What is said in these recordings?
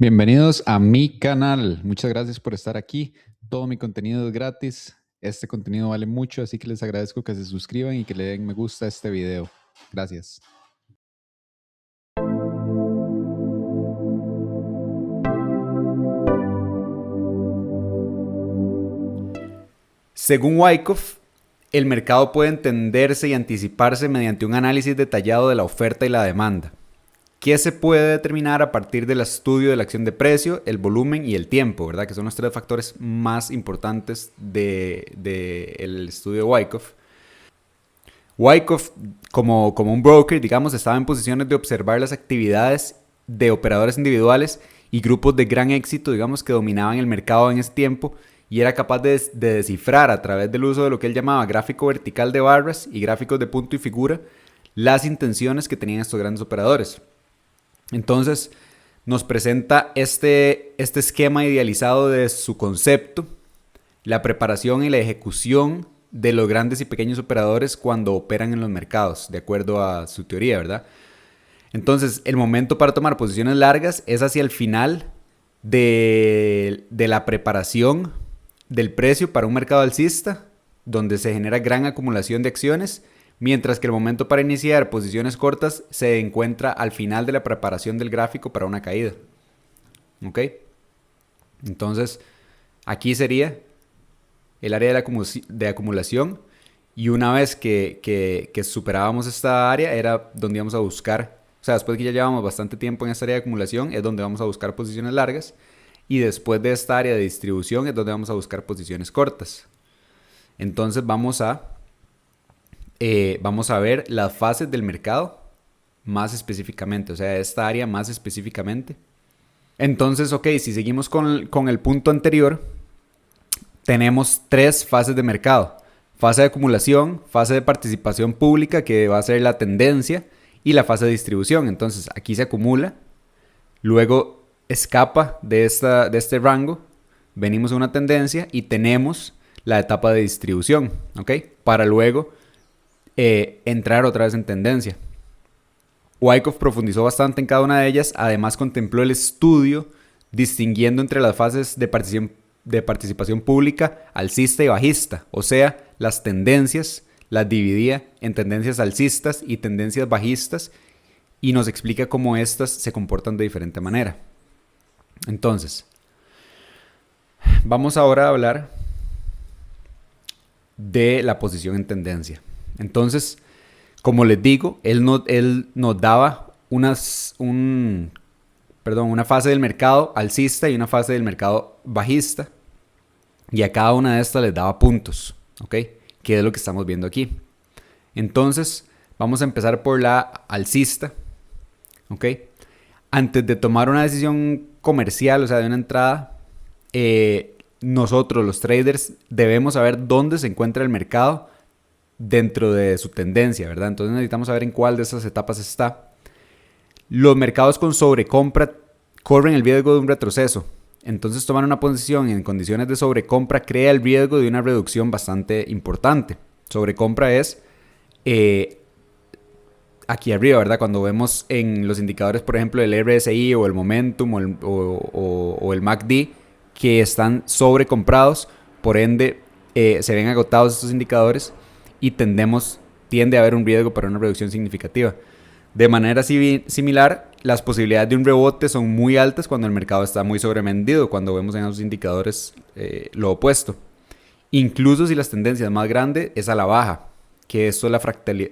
Bienvenidos a mi canal. Muchas gracias por estar aquí. Todo mi contenido es gratis. Este contenido vale mucho, así que les agradezco que se suscriban y que le den me gusta a este video. Gracias. Según Wyckoff, el mercado puede entenderse y anticiparse mediante un análisis detallado de la oferta y la demanda, que se puede determinar a partir del estudio de la acción de precio, el volumen y el tiempo, ¿verdad? Que son los tres factores más importantes del estudio de Wyckoff. Wyckoff, como un broker, digamos, estaba en posiciones de observar las actividades de operadores individuales y grupos de gran éxito, digamos, que dominaban el mercado en ese tiempo, y era capaz de descifrar a través del uso de lo que él llamaba gráfico vertical de barras y gráficos de punto y figura las intenciones que tenían estos grandes operadores. Entonces nos presenta este esquema idealizado de su concepto, la preparación y la ejecución de los grandes y pequeños operadores cuando operan en los mercados, de acuerdo a su teoría, ¿verdad? Entonces, el momento para tomar posiciones largas es hacia el final de la preparación del precio para un mercado alcista, donde se genera gran acumulación de acciones, mientras que el momento para iniciar posiciones cortas se encuentra al final de la preparación del gráfico para una caída. ¿Ok? Entonces, aquí sería el área de acumulación, y una vez que superábamos esta área era donde íbamos a buscar, o sea, después que ya llevamos bastante tiempo en esta área de acumulación es donde vamos a buscar posiciones largas, y después de esta área de distribución es donde vamos a buscar posiciones cortas. Entonces vamos a ver las fases del mercado más específicamente, o sea, esta área más específicamente. Entonces, ok, si seguimos con el punto anterior, tenemos tres fases de mercado: fase de acumulación, fase de participación pública, que va a ser la tendencia, y la fase de distribución. Entonces aquí se acumula, luego escapa de este rango, venimos a una tendencia y tenemos la etapa de distribución, ¿ok? Para luego entrar otra vez en tendencia. Wyckoff profundizó bastante en cada una de ellas, además contempló el estudio distinguiendo entre las fases de participación pública alcista y bajista, o sea, las tendencias las dividía en tendencias alcistas y tendencias bajistas, y nos explica cómo estas se comportan de diferente manera. Entonces, vamos ahora a hablar de la posición en tendencia. Entonces, como les digo, él nos daba una fase del mercado alcista y una fase del mercado bajista, y a cada una de estas les daba puntos, ¿ok? Que es lo que estamos viendo aquí. Entonces, vamos a empezar por la alcista, ¿ok? Antes de tomar una decisión comercial, o sea, de una entrada, nosotros los traders debemos saber dónde se encuentra el mercado dentro de su tendencia, ¿verdad? Entonces necesitamos saber en cuál de esas etapas está. Los mercados con sobrecompra corren el riesgo de un retroceso. Entonces, tomar una posición en condiciones de sobrecompra crea el riesgo de una reducción bastante importante. Sobrecompra es aquí arriba, ¿verdad? Cuando vemos en los indicadores, por ejemplo, el RSI o el Momentum o el MACD, que están sobrecomprados, por ende se ven agotados estos indicadores y tiende a haber un riesgo para una reducción significativa. De manera similar, las posibilidades de un rebote son muy altas cuando el mercado está muy sobrevendido, cuando vemos en esos indicadores lo opuesto. Incluso si las tendencias más grandes es a la baja, que esto es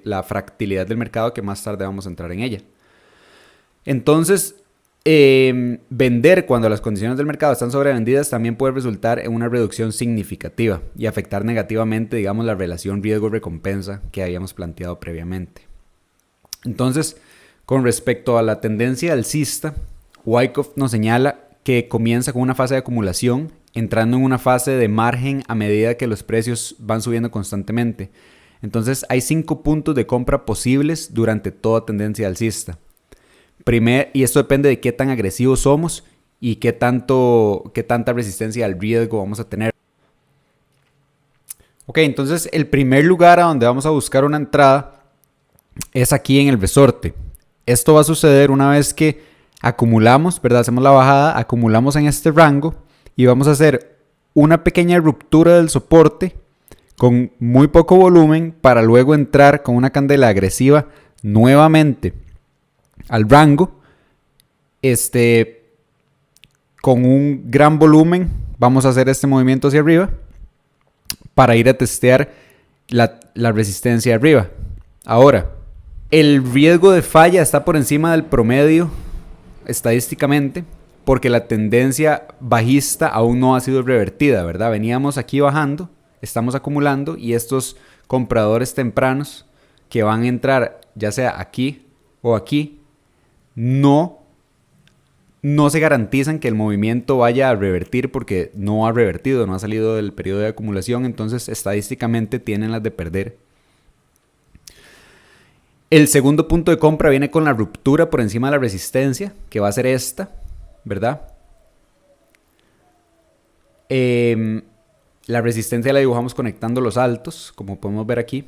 la fractalidad del mercado, que más tarde vamos a entrar en ella. Entonces, vender cuando las condiciones del mercado están sobrevendidas también puede resultar en una reducción significativa y afectar negativamente, digamos, la relación riesgo-recompensa que habíamos planteado previamente. Entonces, con respecto a la tendencia alcista, Wyckoff nos señala que comienza con una fase de acumulación, entrando en una fase de margen a medida que los precios van subiendo constantemente. Entonces, hay 5 puntos de compra posibles durante toda tendencia alcista. Y esto depende de qué tan agresivos somos y qué tanta resistencia al riesgo vamos a tener. Ok, entonces el primer lugar a donde vamos a buscar una entrada es aquí en el resorte. Esto va a suceder una vez que acumulamos, ¿verdad? Hacemos la bajada, acumulamos en este rango y vamos a hacer una pequeña ruptura del soporte con muy poco volumen para luego entrar con una candela agresiva nuevamente al rango. Con un gran volumen vamos a hacer este movimiento hacia arriba para ir a testear la resistencia arriba. Ahora, el riesgo de falla está por encima del promedio estadísticamente porque la tendencia bajista aún no ha sido revertida, ¿verdad? Veníamos aquí bajando, estamos acumulando y estos compradores tempranos que van a entrar ya sea aquí o aquí no se garantizan que el movimiento vaya a revertir porque no ha revertido, no ha salido del periodo de acumulación, entonces estadísticamente tienen las de perder. El segundo punto de compra viene con la ruptura por encima de la resistencia, que va a ser esta, ¿verdad? La resistencia la dibujamos conectando los altos, como podemos ver aquí.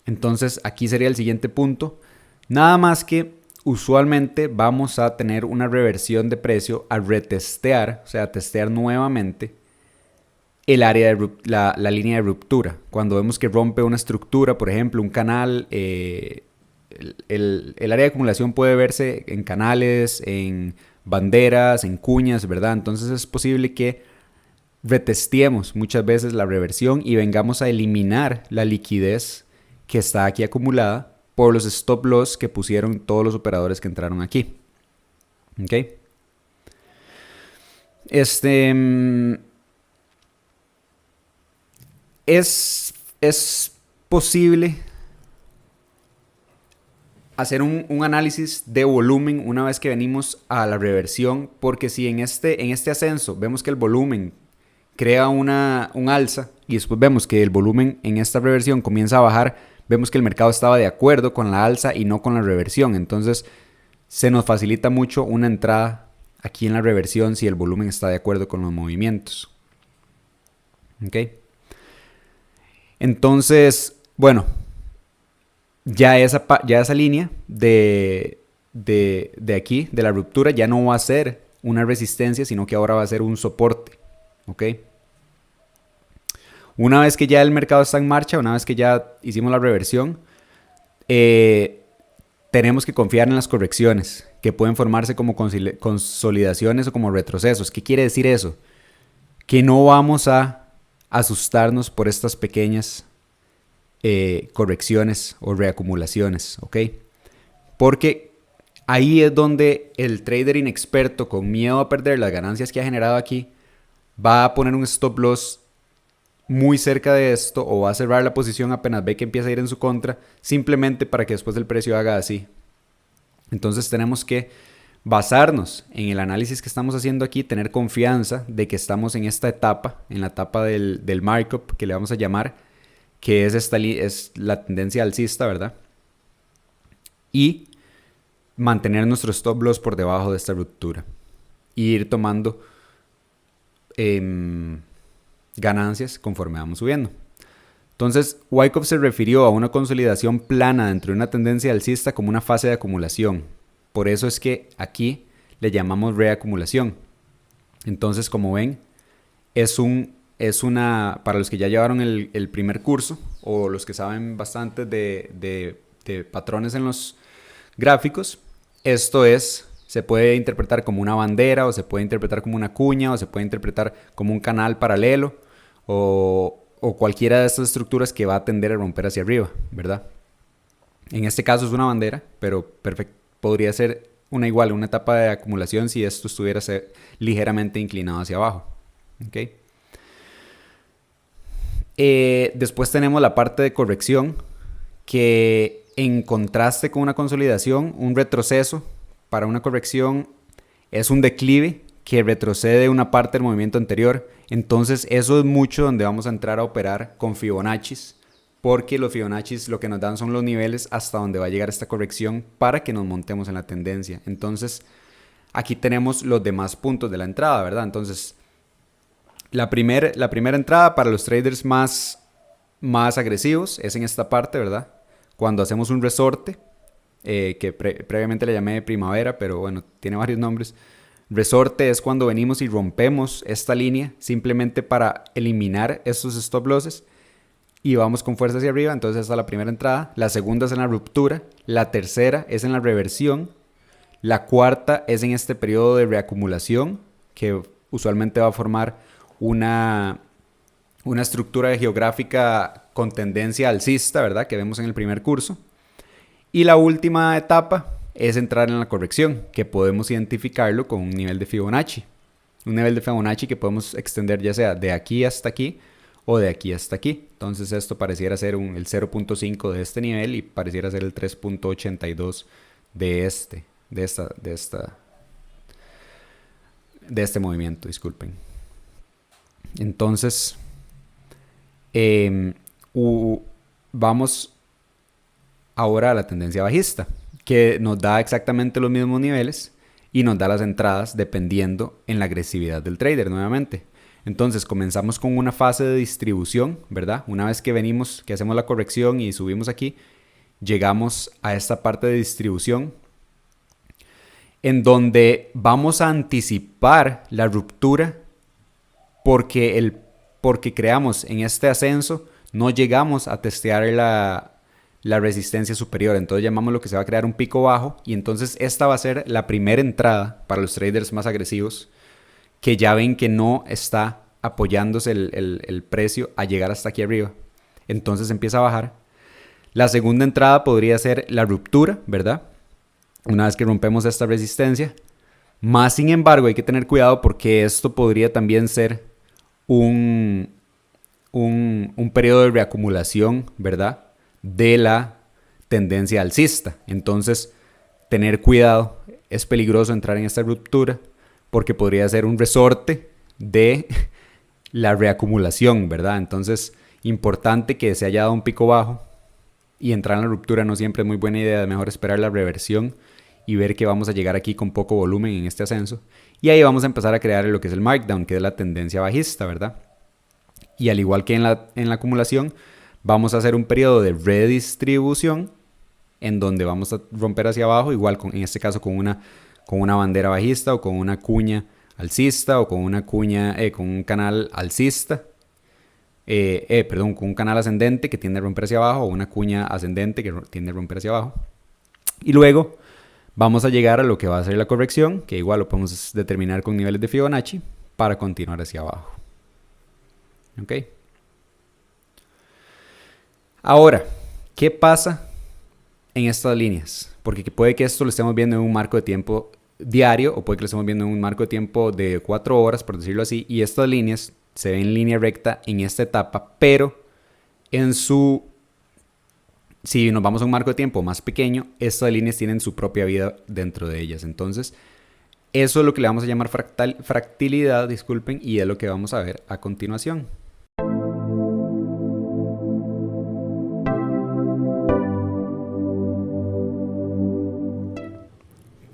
Entonces aquí sería el siguiente punto. Nada más que usualmente vamos a tener una reversión de precio al retestear, o sea, testear nuevamente el área de la línea de ruptura. Cuando vemos que rompe una estructura, por ejemplo, un canal, el área de acumulación puede verse en canales, en banderas, en cuñas, ¿verdad? Entonces es posible que retesteemos muchas veces la reversión y vengamos a eliminar la liquidez que está aquí acumulada por los stop loss que pusieron todos los operadores que entraron aquí. ¿Ok? Es posible hacer un análisis de volumen una vez que venimos a la reversión, porque si en este ascenso vemos que el volumen crea un alza y después vemos que el volumen en esta reversión comienza a bajar, vemos que el mercado estaba de acuerdo con la alza y no con la reversión. Entonces se nos facilita mucho una entrada aquí en la reversión si el volumen está de acuerdo con los movimientos. ¿Ok? Entonces, bueno, ya esa línea de aquí, de la ruptura, ya no va a ser una resistencia, sino que ahora va a ser un soporte. ¿Ok? Una vez que ya el mercado está en marcha, una vez que ya hicimos la reversión, tenemos que confiar en las correcciones, que pueden formarse como consolidaciones o como retrocesos. ¿Qué quiere decir eso? Que no vamos a asustarnos por estas pequeñas correcciones o reacumulaciones, ¿ok? Porque ahí es donde el trader inexperto, con miedo a perder las ganancias que ha generado aquí, va a poner un stop loss muy cerca de esto o va a cerrar la posición apenas ve que empieza a ir en su contra, simplemente para que después el precio haga así. Entonces tenemos que basarnos en el análisis que estamos haciendo aquí, tener confianza de que estamos en esta etapa, en la etapa del markup que le vamos a llamar, que es la tendencia alcista, ¿verdad? Y mantener nuestro stop loss por debajo de esta ruptura y ir tomando ganancias conforme vamos subiendo. Entonces, Wyckoff se refirió a una consolidación plana dentro de una tendencia alcista como una fase de acumulación. Por eso es que aquí le llamamos reacumulación. Entonces, como ven, para los que ya llevaron el primer curso o los que saben bastante de patrones en los gráficos, se puede interpretar como una bandera o se puede interpretar como una cuña o se puede interpretar como un canal paralelo o cualquiera de estas estructuras que va a tender a romper hacia arriba, ¿verdad? En este caso es una bandera, pero podría ser una etapa de acumulación si esto estuviera ligeramente inclinado hacia abajo. ¿Okay? Después tenemos la parte de corrección, que en contraste con una consolidación, un retroceso para una corrección es un declive que retrocede una parte del movimiento anterior. Entonces eso es mucho donde vamos a entrar a operar con Fibonaccis, porque los Fibonaccis lo que nos dan son los niveles hasta donde va a llegar esta corrección para que nos montemos en la tendencia. Entonces aquí tenemos los demás puntos de la entrada, ¿verdad? Entonces la primera entrada para los traders más agresivos es en esta parte, ¿verdad? Cuando hacemos un resorte que previamente le llamé primavera, pero bueno, tiene varios nombres. Resorte es cuando venimos y rompemos esta línea simplemente para eliminar estos stop losses y vamos con fuerza hacia arriba. Entonces esta es la primera entrada. La segunda es en la ruptura. La tercera es en la reversión. La cuarta es en este periodo de reacumulación, que usualmente va a formar una estructura geográfica con tendencia alcista, ¿verdad? Que vemos en el primer curso. Y la última etapa es entrar en la corrección, que podemos identificarlo con un nivel de Fibonacci. Un nivel de Fibonacci que podemos extender ya sea de aquí hasta aquí o de aquí hasta aquí. Entonces esto pareciera ser el 0.5 de este nivel y pareciera ser el 3.82 de este movimiento, disculpen. Entonces, vamos ahora a la tendencia bajista, que nos da exactamente los mismos niveles y nos da las entradas dependiendo en la agresividad del trader nuevamente. Entonces comenzamos con una fase de distribución, ¿verdad? Una vez que venimos, que hacemos la corrección y subimos aquí, llegamos a esta parte de distribución en donde vamos a anticipar la ruptura porque creamos en este ascenso, no llegamos a testear la resistencia superior. Entonces llamamos lo que se va a crear un pico bajo y entonces esta va a ser la primera entrada para los traders más agresivos que ya ven que no está apoyándose el precio a llegar hasta aquí arriba. Entonces empieza a bajar. La segunda entrada podría ser la ruptura, ¿verdad? Una vez que rompemos esta resistencia. Más sin embargo hay que tener cuidado porque esto podría también ser un periodo de reacumulación, ¿verdad? De la tendencia alcista. Entonces, tener cuidado, es peligroso entrar en esta ruptura porque podría ser un resorte de la reacumulación, ¿verdad? Entonces, importante que se haya dado un pico bajo y entrar en la ruptura no siempre es muy buena idea, mejor esperar la reversión y ver que vamos a llegar aquí con poco volumen en este ascenso y ahí vamos a empezar a crear lo que es el markdown, que es la tendencia bajista, ¿verdad? Y al igual que en la acumulación, vamos a hacer un periodo de redistribución en donde vamos a romper hacia abajo, igual en este caso con una bandera bajista o con una cuña alcista o con una cuña, con un canal alcista, con un canal ascendente que tiende a romper hacia abajo o una cuña ascendente que tiende a romper hacia abajo. Y luego vamos a llegar a lo que va a ser la corrección, que igual lo podemos determinar con niveles de Fibonacci para continuar hacia abajo. ¿Ok? Ahora, ¿qué pasa en estas líneas? Porque puede que esto lo estemos viendo en un marco de tiempo diario o puede que lo estemos viendo en un marco de tiempo de 4 horas, por decirlo así, y estas líneas se ven en línea recta en esta etapa, pero si nos vamos a un marco de tiempo más pequeño, estas líneas tienen su propia vida dentro de ellas. Entonces, eso es lo que le vamos a llamar fractilidad, disculpen, y es lo que vamos a ver a continuación.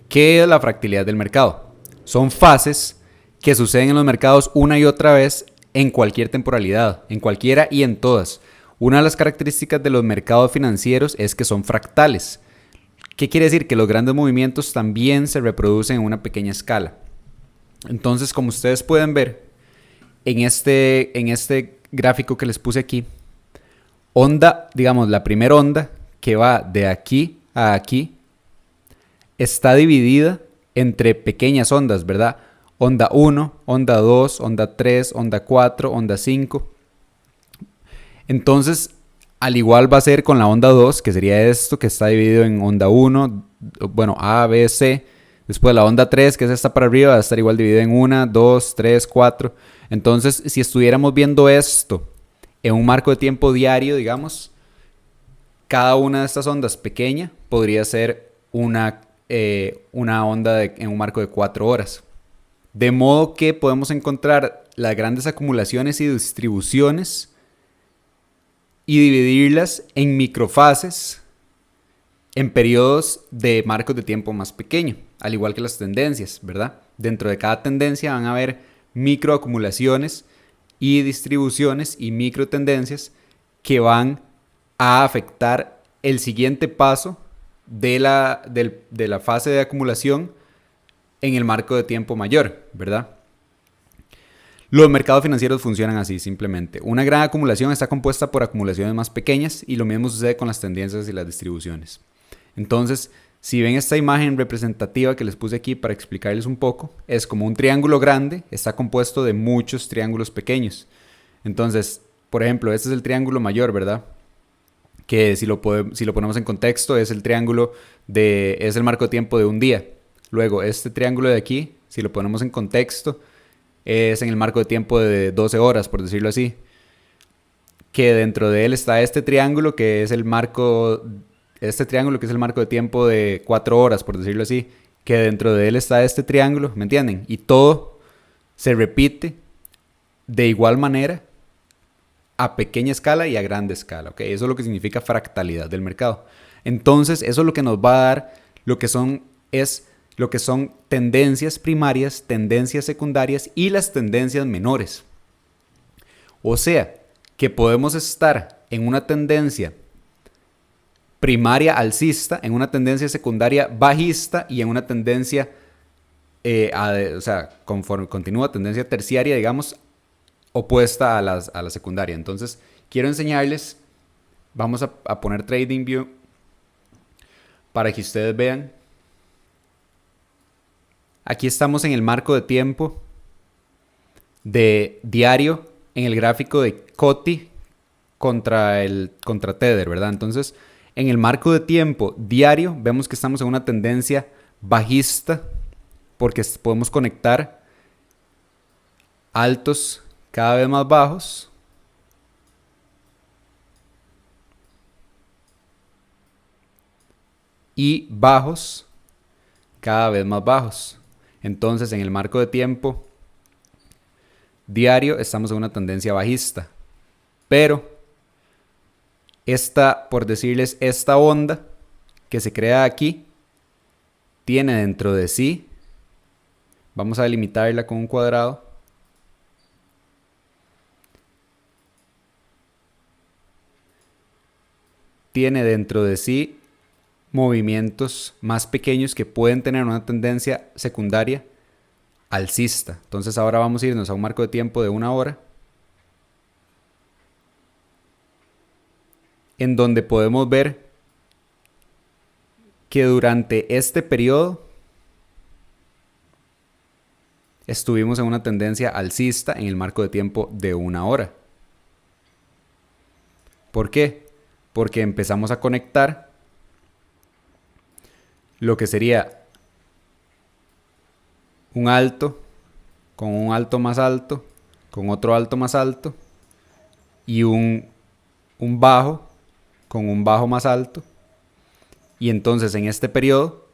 ¿Qué es la fractilidad del mercado? Son fases que suceden en los mercados una y otra vez en cualquier temporalidad, en cualquiera y en todas. Una de las características de los mercados financieros es que son fractales. ¿Qué quiere decir? Que los grandes movimientos también se reproducen en una pequeña escala. Entonces, como ustedes pueden ver en este gráfico que les puse aquí, la primera onda que va de aquí a aquí, está dividida entre pequeñas ondas, ¿verdad? Onda 1, onda 2, onda 3, onda 4, onda 5. Entonces, al igual va a ser con la onda 2, que sería esto, que está dividido en onda 1, bueno, A, B, C. Después la onda 3, que es esta para arriba, va a estar igual dividida en 1, 2, 3, 4. Entonces, si estuviéramos viendo esto en un marco de tiempo diario, digamos, cada una de estas ondas pequeña podría ser una onda en un marco de 4 horas. De modo que podemos encontrar las grandes acumulaciones y distribuciones y dividirlas en microfases en periodos de marcos de tiempo más pequeño, al igual que las tendencias, ¿verdad? Dentro de cada tendencia van a haber microacumulaciones y distribuciones y microtendencias que van a afectar el siguiente paso de la fase de acumulación en el marco de tiempo mayor, ¿verdad? Los mercados financieros funcionan así, simplemente. Una gran acumulación está compuesta por acumulaciones más pequeñas y lo mismo sucede con las tendencias y las distribuciones. Entonces, si ven esta imagen representativa que les puse aquí para explicarles un poco, es como un triángulo grande, está compuesto de muchos triángulos pequeños. Entonces, por ejemplo, este es el triángulo mayor, ¿verdad? Que si lo ponemos en contexto, es el marco de tiempo de un día. Luego, este triángulo de aquí, si lo ponemos en contexto, es en el marco de tiempo de 12 horas, por decirlo así. Que dentro de él está este triángulo que es el marco de tiempo de 4 horas, por decirlo así. Que dentro de él está este triángulo, ¿me entienden? Y todo se repite de igual manera a pequeña escala y a grande escala, ¿ok? Eso es lo que significa fractalidad del mercado. Entonces, eso es lo que nos va a dar lo que son tendencias primarias, tendencias secundarias y las tendencias menores. O sea, que podemos estar en una tendencia primaria alcista, en una tendencia secundaria bajista y en una tendencia, conforme continúa, tendencia terciaria, digamos, opuesta a la secundaria. Entonces, quiero enseñarles, vamos a poner TradingView para que ustedes vean. Aquí estamos en el marco de tiempo de diario en el gráfico de COTI contra Tether, ¿verdad? Entonces, en el marco de tiempo diario vemos que estamos en una tendencia bajista porque podemos conectar altos cada vez más bajos y bajos cada vez más bajos. Entonces, en el marco de tiempo diario estamos en una tendencia bajista. Pero por decirles, esta onda que se crea aquí tiene dentro de sí, vamos a delimitarla con un cuadrado, tiene dentro de sí movimientos más pequeños que pueden tener una tendencia secundaria alcista. Entonces ahora vamos a irnos a un marco de tiempo de 1 hora, en donde podemos ver que durante este periodo estuvimos en una tendencia alcista en el marco de tiempo de 1 hora. ¿Por qué? Porque empezamos a conectar lo que sería un alto con un alto más alto, con otro alto más alto y un bajo con un bajo más alto. Y entonces en este periodo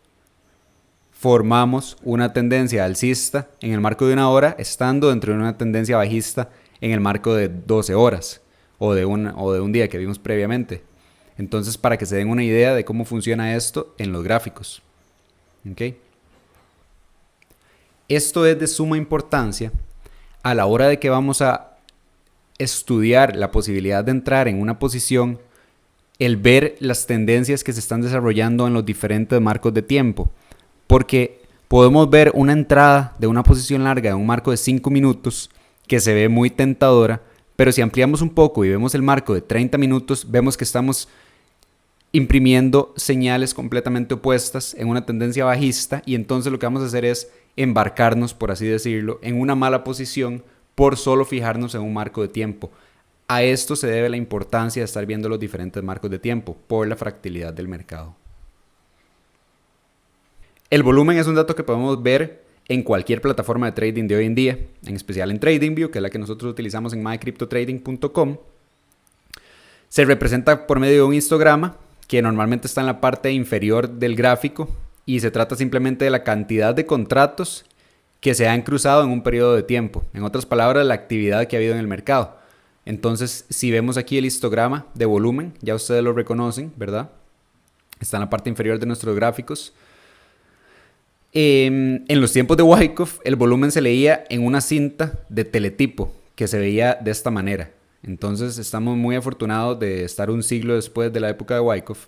formamos una tendencia alcista en el marco de 1 hora, estando dentro de una tendencia bajista en el marco de 12 horas o de un día que vimos previamente. Entonces, para que se den una idea de cómo funciona esto en los gráficos. ¿Okay? Esto es de suma importancia a la hora de que vamos a estudiar la posibilidad de entrar en una posición, el ver las tendencias que se están desarrollando en los diferentes marcos de tiempo. Porque podemos ver una entrada de una posición larga en un marco de 5 minutos que se ve muy tentadora, pero si ampliamos un poco y vemos el marco de 30 minutos, vemos que estamos imprimiendo señales completamente opuestas en una tendencia bajista, y entonces lo que vamos a hacer es embarcarnos, por así decirlo, en una mala posición por solo fijarnos en un marco de tiempo. A esto se debe la importancia de estar viendo los diferentes marcos de tiempo por la fractalidad del mercado. El volumen es un dato que podemos ver en cualquier plataforma de trading de hoy en día, en especial en TradingView, que es la que nosotros utilizamos en mycryptotrading.com. Se representa por medio de un histograma que normalmente está en la parte inferior del gráfico y se trata simplemente de la cantidad de contratos que se han cruzado en un periodo de tiempo. En otras palabras, la actividad que ha habido en el mercado. Entonces, si vemos aquí el histograma de volumen, ya ustedes lo reconocen, ¿verdad? Está en la parte inferior de nuestros gráficos. En los tiempos de Wyckoff, el volumen se leía en una cinta de teletipo que se veía de esta manera. Entonces, estamos muy afortunados de estar un siglo después de la época de Wyckoff.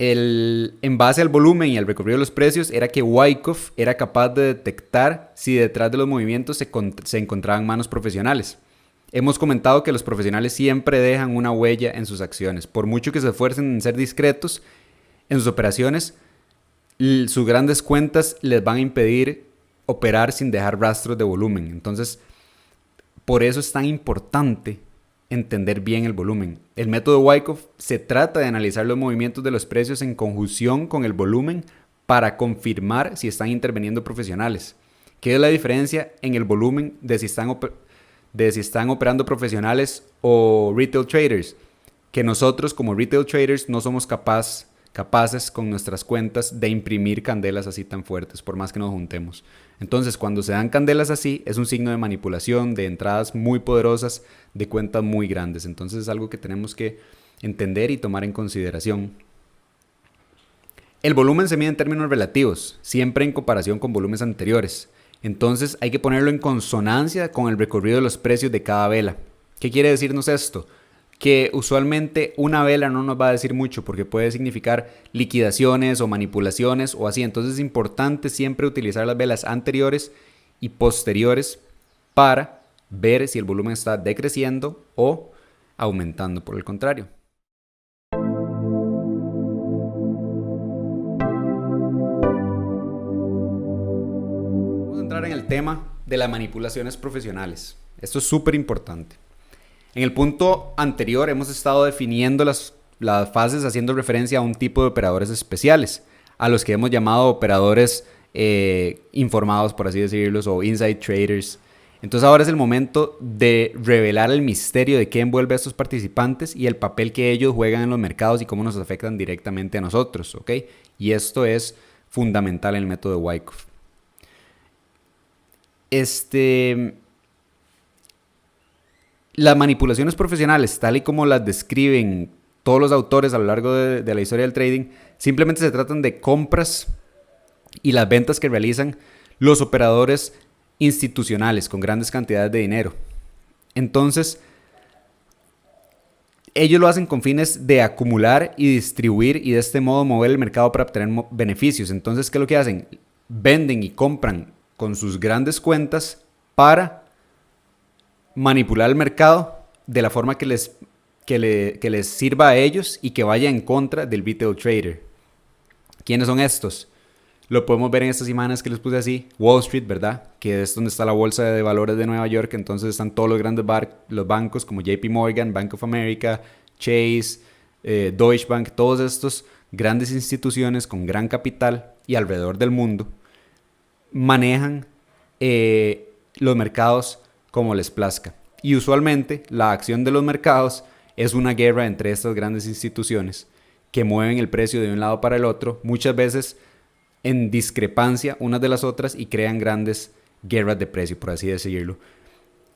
En base al volumen y al recorrido de los precios, era que Wyckoff era capaz de detectar si detrás de los movimientos se encontraban manos profesionales. Hemos comentado que los profesionales siempre dejan una huella en sus acciones. Por mucho que se esfuercen en ser discretos en sus operaciones, sus grandes cuentas les van a impedir operar sin dejar rastros de volumen. Entonces, por eso es tan importante entender bien el volumen. El método Wyckoff se trata de analizar los movimientos de los precios en conjunción con el volumen para confirmar si están interviniendo profesionales. ¿Qué es la diferencia en el volumen de si están operando profesionales o retail traders? Que nosotros como retail traders no somos capaces con nuestras cuentas de imprimir candelas así tan fuertes, por más que nos juntemos. Entonces, cuando se dan candelas así, es un signo de manipulación, de entradas muy poderosas, de cuentas muy grandes. Entonces, es algo que tenemos que entender y tomar en consideración. El volumen se mide en términos relativos, siempre en comparación con volúmenes anteriores. Entonces, hay que ponerlo en consonancia con el recorrido de los precios de cada vela. ¿Qué quiere decirnos esto? Que usualmente una vela no nos va a decir mucho porque puede significar liquidaciones o manipulaciones o así. Entonces es importante siempre utilizar las velas anteriores y posteriores para ver si el volumen está decreciendo o aumentando por el contrario. Vamos a entrar en el tema de las manipulaciones profesionales. Esto es súper importante. En el punto anterior hemos estado definiendo las fases haciendo referencia a un tipo de operadores especiales, a los que hemos llamado operadores informados, por así decirlo, o inside traders. Entonces ahora es el momento de revelar el misterio de qué envuelve a estos participantes y el papel que ellos juegan en los mercados y cómo nos afectan directamente a nosotros, ¿ok? Y esto es fundamental en el método de Wyckoff. Las manipulaciones profesionales, tal y como las describen todos los autores a lo largo de la historia del trading, simplemente se tratan de compras y las ventas que realizan los operadores institucionales con grandes cantidades de dinero. Entonces, ellos lo hacen con fines de acumular y distribuir y de este modo mover el mercado para obtener beneficios. Entonces, ¿qué es lo que hacen? Venden y compran con sus grandes cuentas para manipular el mercado de la forma que les sirva a ellos y que vaya en contra del retail trader. ¿Quiénes son estos? Lo podemos ver en estas imágenes que les puse así. Wall Street, ¿verdad? Que es donde está la bolsa de valores de Nueva York. Entonces están todos los grandes los bancos como JP Morgan, Bank of America, Chase, Deutsche Bank. Todos estos grandes instituciones con gran capital y alrededor del mundo manejan los mercados como les plazca. Y usualmente la acción de los mercados es una guerra entre estas grandes instituciones que mueven el precio de un lado para el otro, muchas veces en discrepancia unas de las otras y crean grandes guerras de precio, por así decirlo.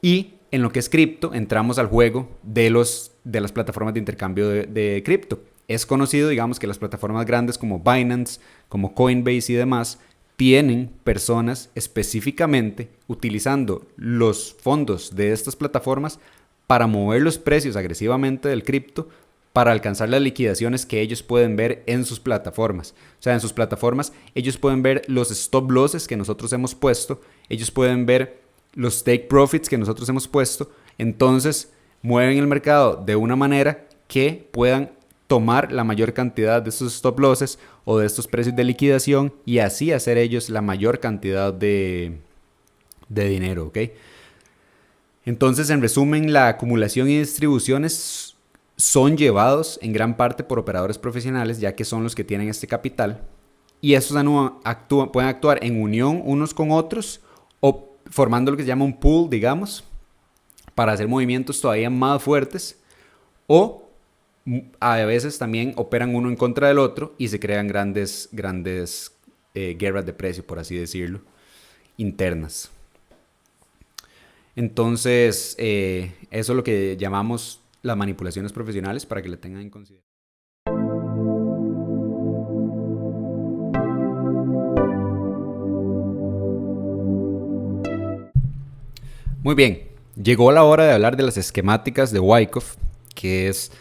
Y en lo que es cripto, entramos al juego de las plataformas de intercambio de cripto. Es conocido, digamos, que las plataformas grandes como Binance, como Coinbase y demás tienen personas específicamente utilizando los fondos de estas plataformas para mover los precios agresivamente del cripto para alcanzar las liquidaciones que ellos pueden ver en sus plataformas. O sea, en sus plataformas ellos pueden ver los stop losses que nosotros hemos puesto, ellos pueden ver los take profits que nosotros hemos puesto, entonces mueven el mercado de una manera que puedan tomar la mayor cantidad de estos stop losses o de estos precios de liquidación y así hacer ellos la mayor cantidad de dinero, ¿ok? Entonces, en resumen, la acumulación y distribuciones son llevados en gran parte por operadores profesionales, ya que son los que tienen este capital y estos pueden actuar en unión unos con otros o formando lo que se llama un pool, digamos, para hacer movimientos todavía más fuertes, o a veces también operan uno en contra del otro y se crean grandes guerras de precio, por así decirlo, internas. Entonces, eso es lo que llamamos las manipulaciones profesionales, para que le tengan en consideración. Muy bien, llegó la hora de hablar de las esquemáticas de Wyckoff, que es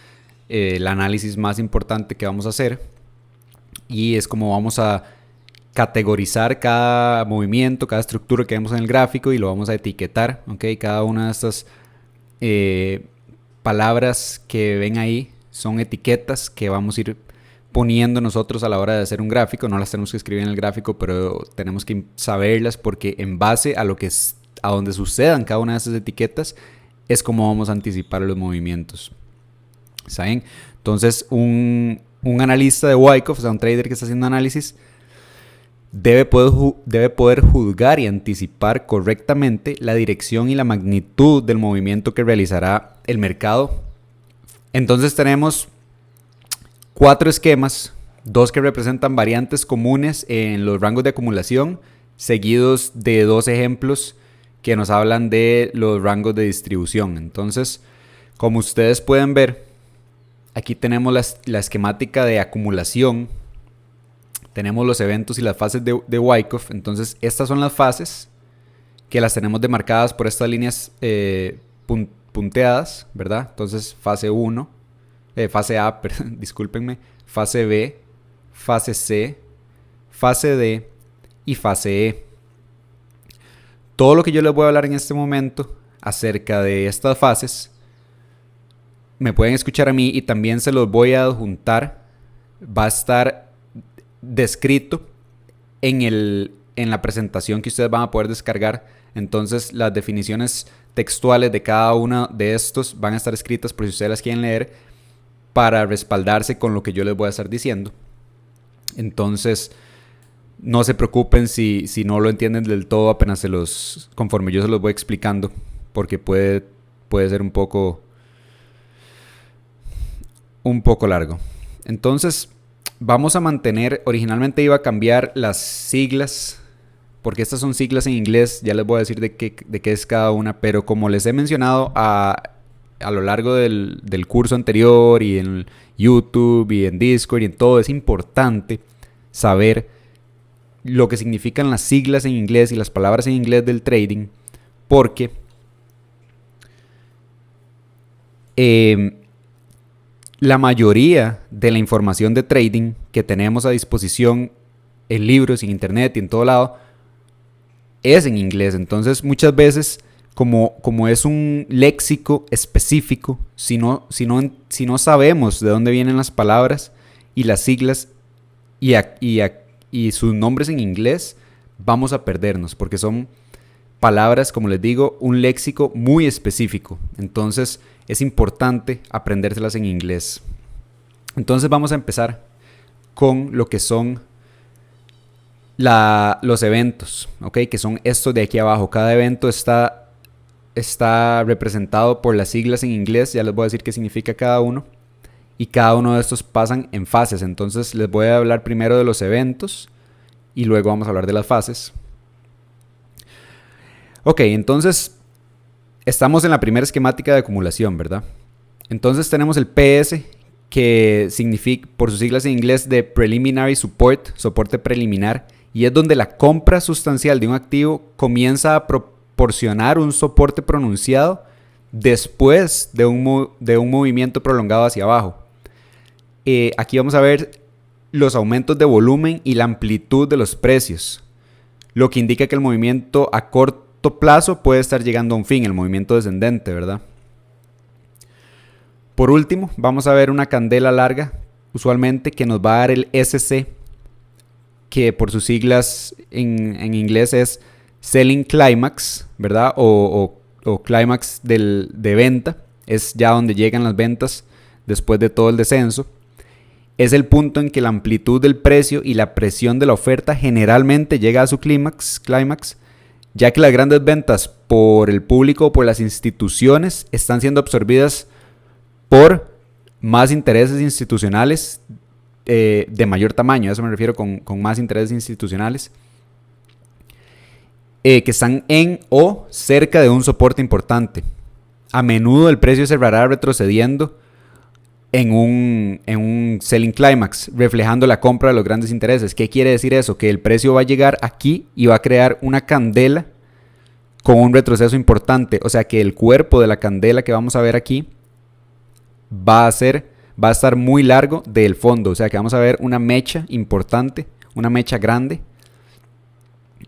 el análisis más importante que vamos a hacer. y es como vamos a categorizar cada movimiento, cada estructura que vemos en el gráfico y lo vamos a etiquetar, ¿ok? Cada una de estas palabras que ven ahí son etiquetas que vamos a ir poniendo nosotros a la hora de hacer un gráfico. No las tenemos que escribir en el gráfico, pero tenemos que saberlas porque en base a lo que es, a donde sucedan cada una de esas etiquetas es como vamos a anticipar los movimientos. ¿Saben? Entonces un analista de Wyckoff, o sea un trader que está haciendo análisis, debe poder juzgar y anticipar correctamente la dirección y la magnitud del movimiento que realizará el mercado. Entonces tenemos 4 esquemas, 2 que representan variantes comunes en los rangos de acumulación, seguidos de 2 ejemplos que nos hablan de los rangos de distribución. Entonces, como ustedes pueden ver, aquí tenemos la esquemática de acumulación. Tenemos los eventos y las fases de Wyckoff. Entonces, estas son las fases que las tenemos demarcadas por estas líneas punteadas, ¿verdad? Entonces, fase 1, fase A, perdón, discúlpenme, fase B, fase C, fase D y fase E. Todo lo que yo les voy a hablar en este momento acerca de estas fases, me pueden escuchar a mí y también se los voy a adjuntar. Va a estar descrito en la presentación que ustedes van a poder descargar. Entonces las definiciones textuales de cada uno de estos van a estar escritas por si ustedes las quieren leer para respaldarse con lo que yo les voy a estar diciendo. Entonces no se preocupen si no lo entienden del todo apenas conforme yo se los voy explicando, porque puede ser un poco largo. Entonces vamos a mantener, originalmente iba a cambiar las siglas, porque estas son siglas en inglés, ya les voy a decir de qué es cada una, pero como les he mencionado a lo largo del curso anterior y en YouTube y en Discord y en todo, es importante saber lo que significan las siglas en inglés y las palabras en inglés del trading, porque la mayoría de la información de trading que tenemos a disposición en libros, en internet y en todo lado es en inglés. Entonces muchas veces como es un léxico específico, si no sabemos de dónde vienen las palabras y las siglas y sus nombres en inglés, vamos a perdernos porque son palabras, como les digo, un léxico muy específico. Entonces es importante aprendérselas en inglés. Entonces vamos a empezar con lo que son los eventos, ¿ok? Que son estos de aquí abajo. Cada evento está representado por las siglas en inglés. Ya les voy a decir qué significa cada uno. Y cada uno de estos pasan en fases. Entonces les voy a hablar primero de los eventos y luego vamos a hablar de las fases. Ok, entonces estamos en la primera esquemática de acumulación, ¿verdad? Entonces tenemos el PS, que significa, por sus siglas en inglés, de Preliminary Support, soporte preliminar, y es donde la compra sustancial de un activo comienza a proporcionar un soporte pronunciado después de un movimiento prolongado hacia abajo. Aquí vamos a ver los aumentos de volumen y la amplitud de los precios, lo que indica que el movimiento a corto plazo puede estar llegando a un fin, el movimiento descendente, ¿verdad? Por último, vamos a ver una candela larga, usualmente, que nos va a dar el SC, que por sus siglas en inglés es Selling Climax, ¿verdad? O Climax de venta, es ya donde llegan las ventas después de todo el descenso. Es el punto en que la amplitud del precio y la presión de la oferta generalmente llega a su clímax, ya que las grandes ventas por el público o por las instituciones están siendo absorbidas por más intereses institucionales de mayor tamaño. A eso me refiero con más intereses institucionales que están en o cerca de un soporte importante. A menudo el precio cerrará retrocediendo en un selling climax, reflejando la compra de los grandes intereses. ¿Qué quiere decir eso? Que el precio va a llegar aquí y va a crear una candela con un retroceso importante. O sea que el cuerpo de la candela que vamos a ver aquí va va a estar muy largo del fondo. O sea que vamos a ver una mecha importante, una mecha grande,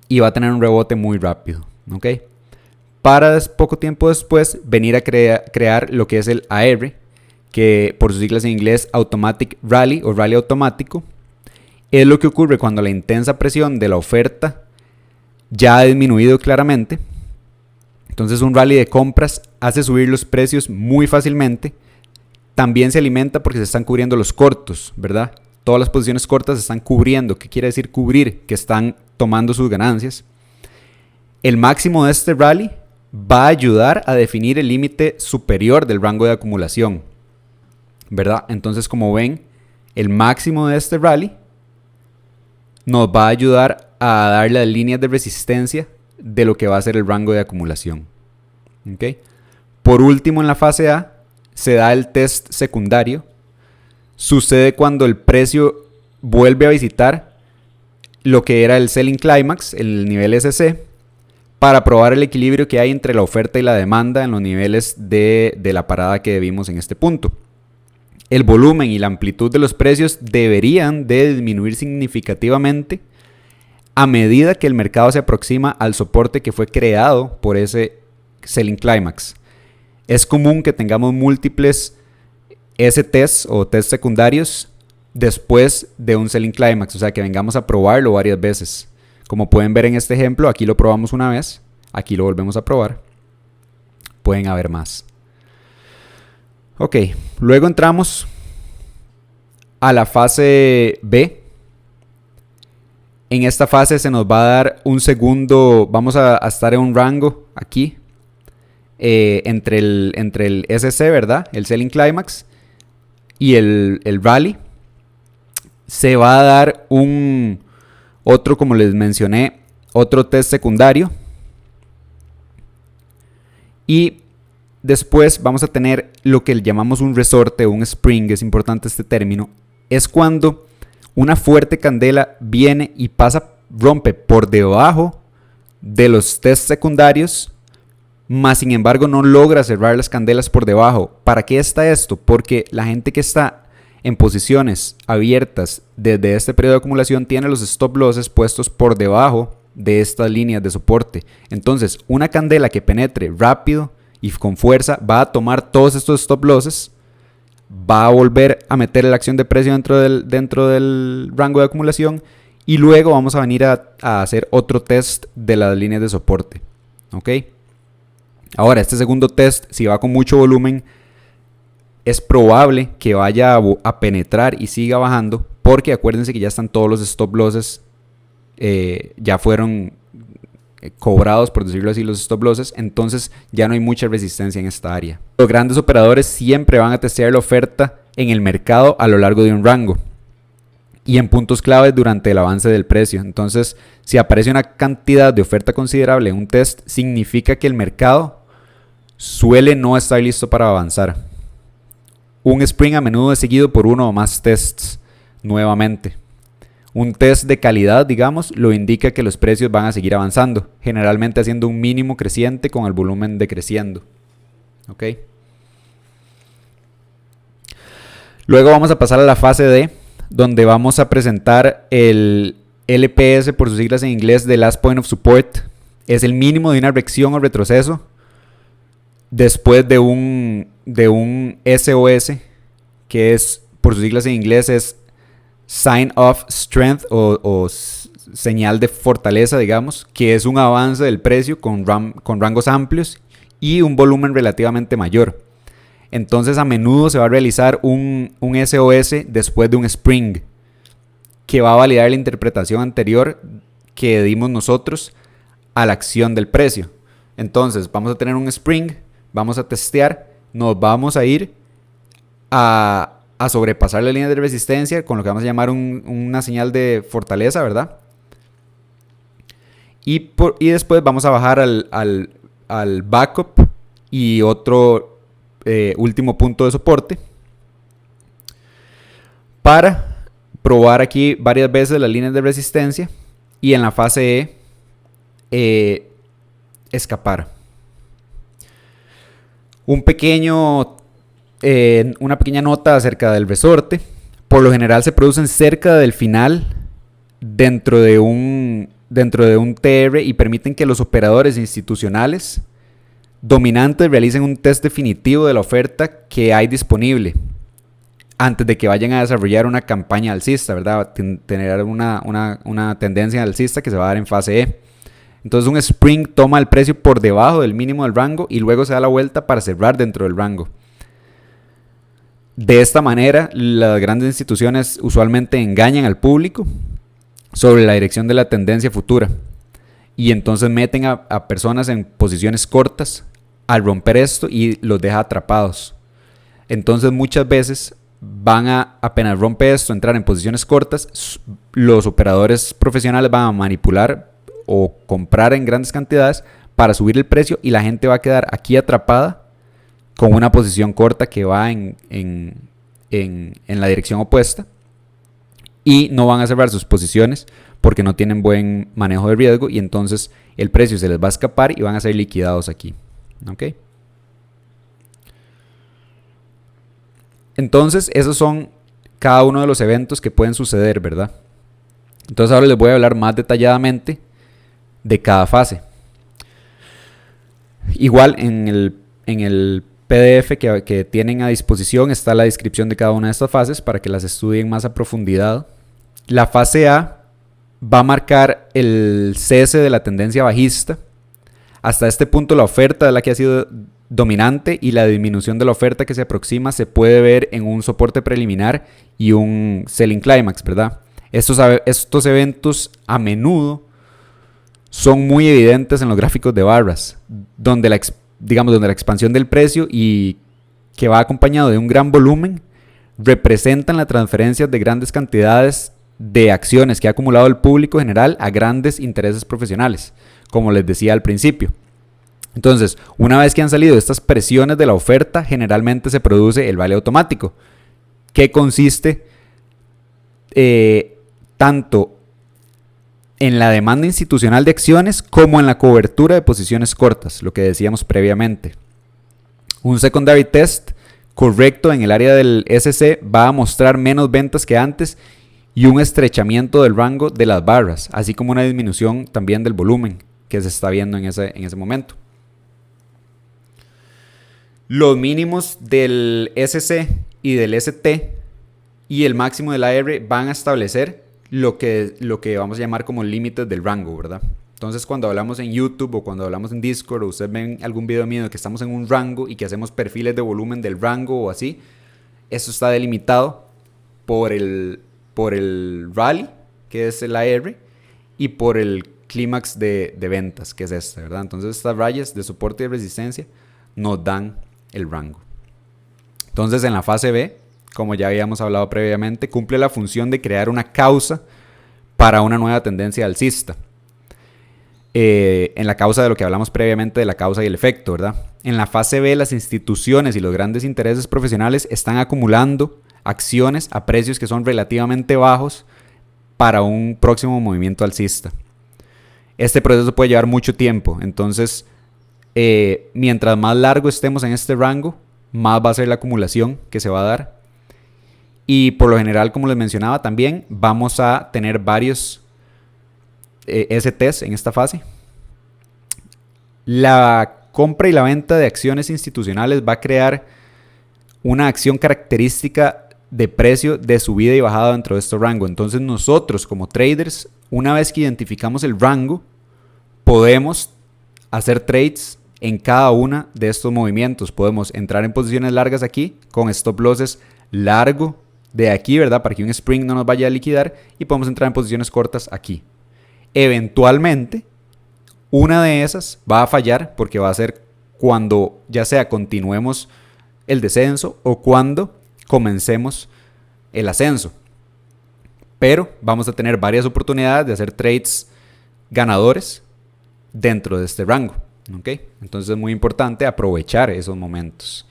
y va a tener un rebote muy rápido. ¿Ok? Para poco tiempo después venir a crear lo que es el AR, que por sus siglas en inglés Automatic Rally o Rally automático. Es lo que ocurre cuando la intensa presión de la oferta ya ha disminuido claramente. Entonces un rally de compras hace subir los precios muy fácilmente. También se alimenta porque se están cubriendo los cortos, ¿verdad? Todas las posiciones cortas se están cubriendo. ¿Qué quiere decir cubrir? Que están tomando sus ganancias. El máximo de este rally va a ayudar a definir el límite superior del rango de acumulación, ¿verdad? Entonces, como ven, el máximo de este rally nos va a ayudar a dar las líneas de resistencia de lo que va a ser el rango de acumulación. ¿Okay? Por último, en la fase A se da el test secundario. Sucede cuando el precio vuelve a visitar lo que era el Selling Climax, el nivel SC, para probar el equilibrio que hay entre la oferta y la demanda en los niveles de la parada que vimos en este punto. El volumen y la amplitud de los precios deberían de disminuir significativamente a medida que el mercado se aproxima al soporte que fue creado por ese Selling Climax. Es común que tengamos múltiples S-tests o test secundarios después de un Selling Climax, o sea que vengamos a probarlo varias veces. Como pueden ver en este ejemplo, aquí lo probamos una vez, aquí lo volvemos a probar. Pueden haber más. Ok, luego entramos a la fase B. En esta fase se nos va a dar un segundo, vamos a estar en un rango aquí, entre el SC, ¿verdad? El Selling Climax y el Rally. Se va a dar otro, como les mencioné, otro test secundario. Y después vamos a tener lo que llamamos un resorte o un spring, es importante este término. Es cuando una fuerte candela viene y rompe por debajo de los test secundarios, mas sin embargo no logra cerrar las candelas por debajo. ¿Para qué está esto? Porque la gente que está en posiciones abiertas desde este periodo de acumulación tiene los stop losses puestos por debajo de estas líneas de soporte. Entonces, una candela que penetre rápido y con fuerza va a tomar todos estos stop losses, va a volver a meter la acción de precio dentro del rango de acumulación y luego vamos a venir a hacer otro test de las líneas de soporte. ¿Ok? Ahora, este segundo test, si va con mucho volumen, es probable que vaya a penetrar y siga bajando, porque acuérdense que ya están todos los stop losses, ya fueron cobrados, por decirlo así, los stop losses, entonces ya no hay mucha resistencia en esta área. Los grandes operadores siempre van a testear la oferta en el mercado a lo largo de un rango y en puntos claves durante el avance del precio. Entonces, si aparece una cantidad de oferta considerable en un test, significa que el mercado suele no estar listo para avanzar. Un spring a menudo es seguido por uno o más tests nuevamente. Un test de calidad, digamos, lo indica que los precios van a seguir avanzando, generalmente haciendo un mínimo creciente con el volumen decreciendo. ¿Ok? Luego vamos a pasar a la fase D, donde vamos a presentar el LPS, por sus siglas en inglés, de Last Point of Support. Es el mínimo de una reacción o retroceso después de un SOS, que es, por sus siglas en inglés, es Sign of Strength o señal de fortaleza, digamos, que es un avance del precio con rangos amplios y un volumen relativamente mayor. Entonces a menudo se va a realizar un SOS después de un spring, que va a validar la interpretación anterior que dimos nosotros a la acción del precio. Entonces vamos a tener un spring, vamos a testear, nos vamos a ir a sobrepasar la línea de resistencia con lo que vamos a llamar una señal de fortaleza, ¿verdad? Y después vamos a bajar al backup y otro último punto de soporte para probar aquí varias veces las líneas de resistencia y en la fase E escapar. Un pequeño una pequeña nota acerca del resorte. Por lo general se producen cerca del final dentro de un TR y permiten que los operadores institucionales dominantes realicen un test definitivo de la oferta que hay disponible antes de que vayan a desarrollar una campaña alcista, ¿verdad? Tener una tendencia alcista que se va a dar en fase E. Entonces un Spring toma el precio por debajo del mínimo del rango y luego se da la vuelta para cerrar dentro del rango. De esta manera, las grandes instituciones usualmente engañan al público sobre la dirección de la tendencia futura y entonces meten a personas en posiciones cortas al romper esto y los deja atrapados. Entonces muchas veces apenas rompe esto, entrar en posiciones cortas, los operadores profesionales van a manipular o comprar en grandes cantidades para subir el precio y la gente va a quedar aquí atrapada con una posición corta que va en la dirección opuesta y no van a cerrar sus posiciones porque no tienen buen manejo de riesgo y entonces el precio se les va a escapar y van a ser liquidados aquí. ¿Ok? Entonces esos son cada uno de los eventos que pueden suceder, ¿verdad? Entonces ahora les voy a hablar más detalladamente de cada fase. Igual en el PDF que tienen a disposición está la descripción de cada una de estas fases para que las estudien más a profundidad. La fase A va a marcar el cese de la tendencia bajista. Hasta este punto la oferta es la que ha sido dominante y la disminución de la oferta que se aproxima se puede ver en un soporte preliminar y un selling climax, ¿verdad? Estos eventos a menudo son muy evidentes en los gráficos de barras, donde la expansión del precio y que va acompañado de un gran volumen representan la transferencia de grandes cantidades de acciones que ha acumulado el público general a grandes intereses profesionales, como les decía al principio. Entonces, una vez que han salido estas presiones de la oferta, generalmente se produce el baile automático, que consiste tanto en la demanda institucional de acciones como en la cobertura de posiciones cortas, lo que decíamos previamente. Un secondary test correcto en el área del SC va a mostrar menos ventas que antes y un estrechamiento del rango de las barras, así como una disminución también del volumen que se está viendo en ese momento. Los mínimos del SC y del ST y el máximo del AR van a establecer lo que vamos a llamar como límites del rango, ¿verdad? Entonces cuando hablamos en YouTube o cuando hablamos en Discord o ustedes ven algún video mío de que estamos en un rango y que hacemos perfiles de volumen del rango o así, eso está delimitado por el rally, que es el AR, y por el clímax de ventas, que es este, ¿verdad? Entonces estas rayas de soporte y resistencia nos dan el rango. Entonces en la fase B, como ya habíamos hablado previamente, cumple la función de crear una causa para una nueva tendencia alcista. En la causa de lo que hablamos previamente de la causa y el efecto, ¿verdad? En la fase B, las instituciones y los grandes intereses profesionales están acumulando acciones a precios que son relativamente bajos para un próximo movimiento alcista. Este proceso puede llevar mucho tiempo, entonces mientras más largo estemos en este rango, más va a ser la acumulación que se va a dar. Y por lo general, como les mencionaba también, vamos a tener varios STs en esta fase. La compra y la venta de acciones institucionales va a crear una acción característica de precio de subida y bajada dentro de este rango. Entonces nosotros como traders, una vez que identificamos el rango, podemos hacer trades en cada una de estos movimientos. Podemos entrar en posiciones largas aquí con stop losses largo de aquí, ¿verdad? Para que un spring no nos vaya a liquidar, y podemos entrar en posiciones cortas aquí. Eventualmente, una de esas va a fallar porque va a ser cuando ya sea continuemos el descenso o cuando comencemos el ascenso. Pero vamos a tener varias oportunidades de hacer trades ganadores dentro de este rango. ¿Okay? Entonces es muy importante aprovechar esos momentos.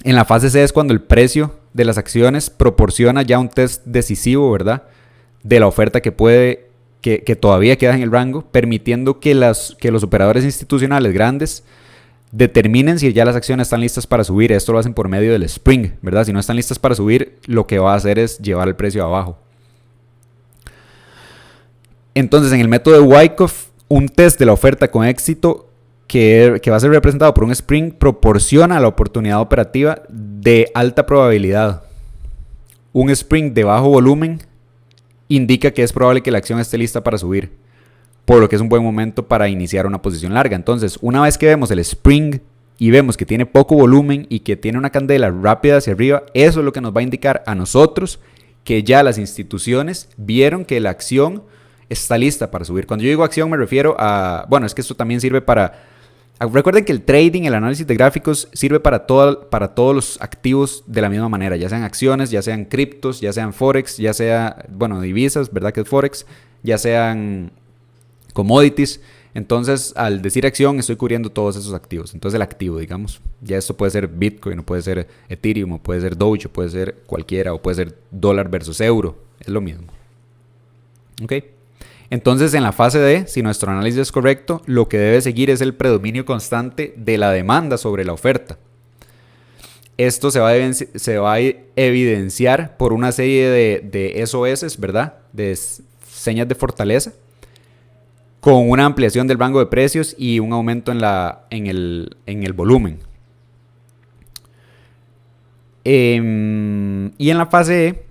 En la fase C es cuando el precio de las acciones proporciona ya un test decisivo, ¿verdad? De la oferta que todavía queda en el rango, permitiendo que los operadores institucionales grandes determinen si ya las acciones están listas para subir. Esto lo hacen por medio del Spring, ¿verdad? Si no están listas para subir, lo que va a hacer es llevar el precio abajo. Entonces, en el método de Wyckoff, un test de la oferta con éxito que va a ser representado por un Spring proporciona la oportunidad operativa de alta probabilidad. Un Spring de bajo volumen indica que es probable que la acción esté lista para subir, por lo que es un buen momento para iniciar una posición larga. Entonces, una vez que vemos el Spring y vemos que tiene poco volumen y que tiene una candela rápida hacia arriba, eso es lo que nos va a indicar a nosotros que ya las instituciones vieron que la acción está lista para subir. Cuando yo digo acción me refiero a... Bueno, es que esto también sirve para... Recuerden que el trading, el análisis de gráficos sirve para todos los activos de la misma manera, ya sean acciones, ya sean criptos, ya sean forex, ya sea, bueno, divisas, ¿verdad que es forex? Ya sean commodities. Entonces, al decir acción, estoy cubriendo todos esos activos. Entonces, el activo, digamos, ya esto puede ser Bitcoin, o puede ser Ethereum, o puede ser Doge, o puede ser cualquiera, o puede ser dólar versus euro, es lo mismo. ¿Ok? Entonces, en la fase D, si nuestro análisis es correcto, lo que debe seguir es el predominio constante de la demanda sobre la oferta. Esto se va a evidenciar por una serie de SOS, ¿verdad? De señas de fortaleza, con una ampliación del rango de precios y un aumento en el volumen. Y en la fase E,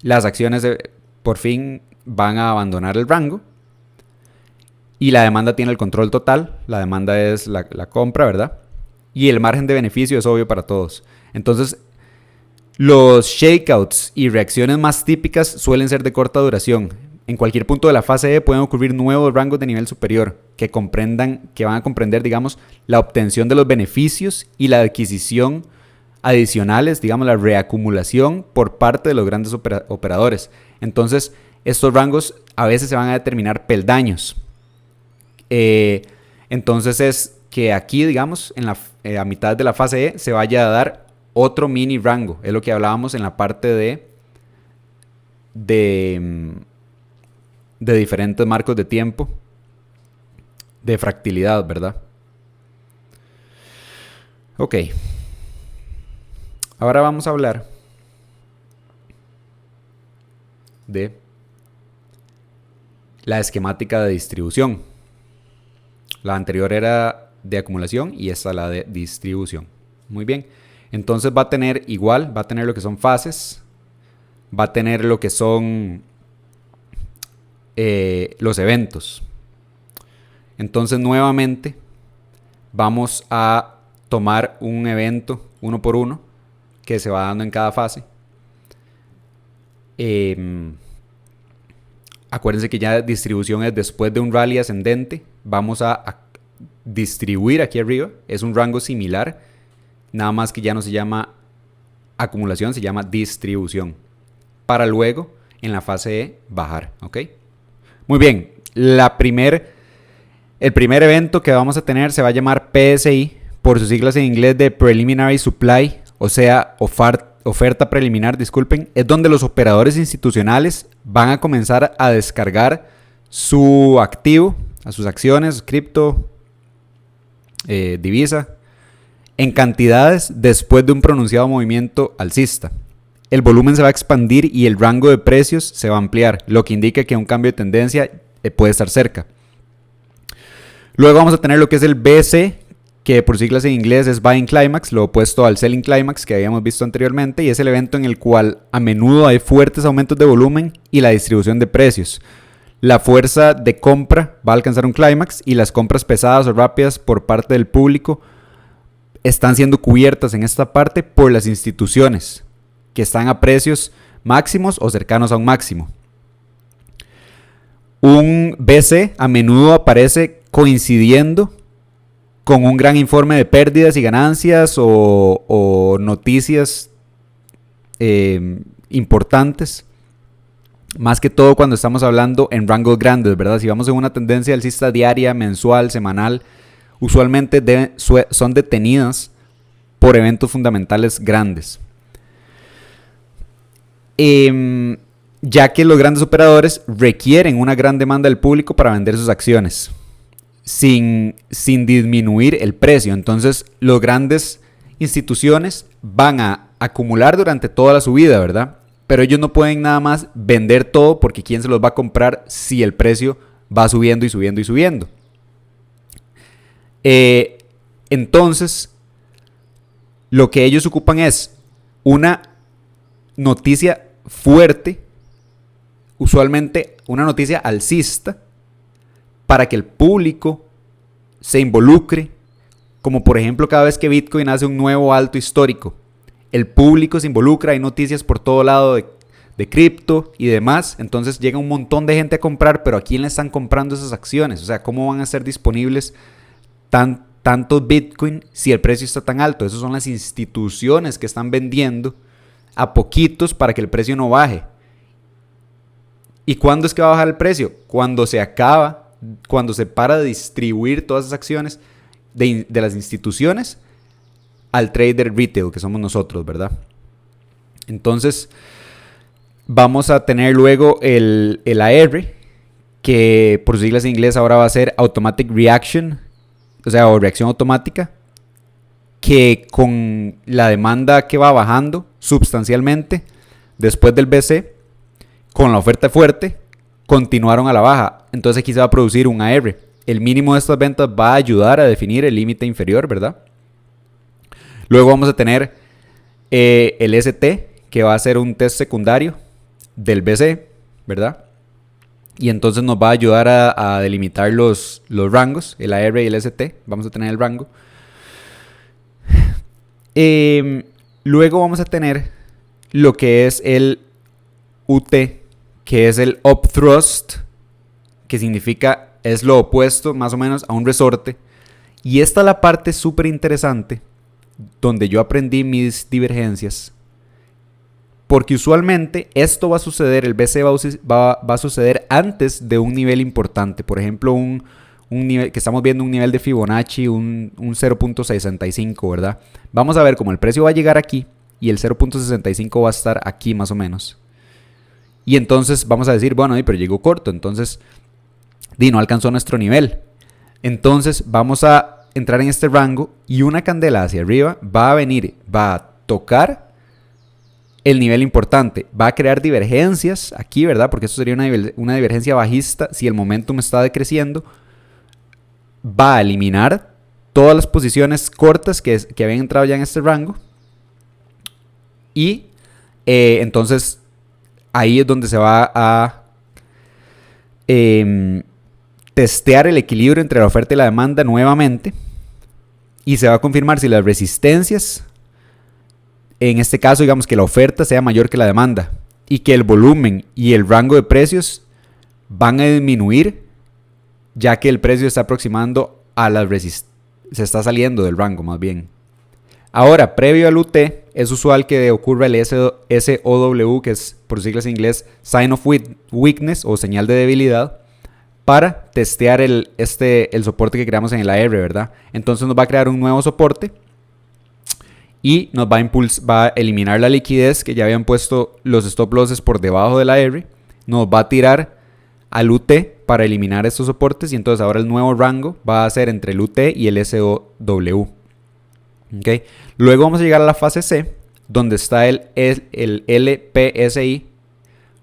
las acciones por fin van a abandonar el rango y la demanda tiene el control total. La demanda es la compra, ¿verdad? Y el margen de beneficio es obvio para todos. Entonces, los shakeouts y reacciones más típicas suelen ser de corta duración. En cualquier punto de la fase E pueden ocurrir nuevos rangos de nivel superior que van a comprender, digamos, la obtención de los beneficios y la adquisición adicionales, digamos, la reacumulación por parte de los grandes operadores. Entonces, estos rangos a veces se van a determinar peldaños. Entonces es que aquí, digamos, a mitad de la fase E se vaya a dar otro mini rango. Es lo que hablábamos en la parte de diferentes marcos de tiempo, de fractilidad, ¿verdad? Ok. Ahora vamos a hablar de la esquemática de distribución. La anterior era de acumulación y esta la de distribución. Muy bien. Entonces va a tener lo que son fases, va a tener lo que son los eventos. Entonces nuevamente vamos a tomar un evento uno por uno que se va dando en cada fase. Acuérdense que ya distribución es después de un rally ascendente. Vamos a distribuir aquí arriba. Es un rango similar. Nada más que ya no se llama acumulación, se llama distribución. Para luego, en la fase E, bajar. ¿Ok? Muy bien. El primer evento que vamos a tener se va a llamar PSI, por sus siglas en inglés de Preliminary Supply, o sea, oferta preliminar, disculpen. Es donde los operadores institucionales van a comenzar a descargar su activo, a sus acciones, cripto, divisa, en cantidades después de un pronunciado movimiento alcista. El volumen se va a expandir y el rango de precios se va a ampliar, lo que indica que un cambio de tendencia puede estar cerca. Luego vamos a tener lo que es el BC, que por siglas en inglés es Buying Climax, lo opuesto al Selling Climax que habíamos visto anteriormente, y es el evento en el cual a menudo hay fuertes aumentos de volumen y la distribución de precios. La fuerza de compra va a alcanzar un clímax y las compras pesadas o rápidas por parte del público están siendo cubiertas en esta parte por las instituciones que están a precios máximos o cercanos a un máximo. Un BC a menudo aparece coincidiendo con un gran informe de pérdidas y ganancias o noticias importantes, más que todo cuando estamos hablando en rangos grandes, ¿verdad? Si vamos en una tendencia alcista diaria, mensual, semanal, usualmente son detenidas por eventos fundamentales grandes. Ya que los grandes operadores requieren una gran demanda del público para vender sus acciones. sin disminuir el precio. Entonces, las grandes instituciones van a acumular durante toda la subida, ¿verdad? Pero ellos no pueden nada más vender todo porque ¿quién se los va a comprar si el precio va subiendo y subiendo y subiendo? Entonces, lo que ellos ocupan es una noticia fuerte, usualmente una noticia alcista, para que el público se involucre, como por ejemplo cada vez que Bitcoin hace un nuevo alto histórico. El público se involucra, hay noticias por todo lado de cripto y demás, entonces llega un montón de gente a comprar, pero ¿a quién le están comprando esas acciones? O sea, ¿cómo van a ser disponibles tantos Bitcoin si el precio está tan alto? Esas son las instituciones que están vendiendo a poquitos para que el precio no baje. ¿Y cuándo es que va a bajar el precio? Cuando se para de distribuir todas esas acciones de las instituciones al trader retail, que somos nosotros, ¿verdad? Entonces, vamos a tener luego el AR, que por sus siglas en inglés ahora va a ser Automatic Reaction, o reacción automática, que con la demanda que va bajando sustancialmente después del BC, con la oferta fuerte, continuaron a la baja. Entonces aquí se va a producir un AR. El mínimo de estas ventas va a ayudar a definir el límite inferior, ¿verdad? Luego vamos a tener el ST, que va a ser un test secundario del BC, ¿verdad? Y entonces nos va a ayudar a delimitar los rangos, el AR y el ST. Vamos a tener el rango. Luego vamos a tener lo que es el UT, que es el Upthrust, que significa, es lo opuesto más o menos a un resorte. Y esta es la parte súper interesante, donde yo aprendí mis divergencias. Porque usualmente esto va a suceder, el BC va a suceder antes de un nivel importante. Por ejemplo, un nivel que estamos viendo, un nivel de Fibonacci, un 0.65, ¿verdad? Vamos a ver cómo el precio va a llegar aquí y el 0.65 va a estar aquí más o menos. Y entonces vamos a decir, bueno, pero llegó corto, entonces no alcanzó nuestro nivel. Entonces vamos a entrar en este rango y una candela hacia arriba va a tocar el nivel importante, va a crear divergencias aquí, ¿verdad? Porque esto sería una divergencia bajista. Si el momentum está decreciendo, va a eliminar todas las posiciones cortas que habían entrado ya en este rango. Y entonces ahí es donde se va a testear el equilibrio entre la oferta y la demanda nuevamente. Y se va a confirmar si las resistencias, en este caso digamos que la oferta sea mayor que la demanda y que el volumen y el rango de precios van a disminuir, ya que el precio está aproximando a las resistencias, se está saliendo del rango más bien. Ahora, previo al UT, es usual que ocurra el SOW, que es por siglas en inglés Sign of Weakness o señal de debilidad, para testear el soporte que creamos en el AR, ¿verdad? Entonces nos va a crear un nuevo soporte y nos va a eliminar la liquidez que ya habían puesto los stop losses por debajo del AR. Nos va a tirar al UT para eliminar estos soportes y entonces ahora el nuevo rango va a ser entre el UT y el SOW. ¿Okay? Luego vamos a llegar a la fase C, donde está el LPSI,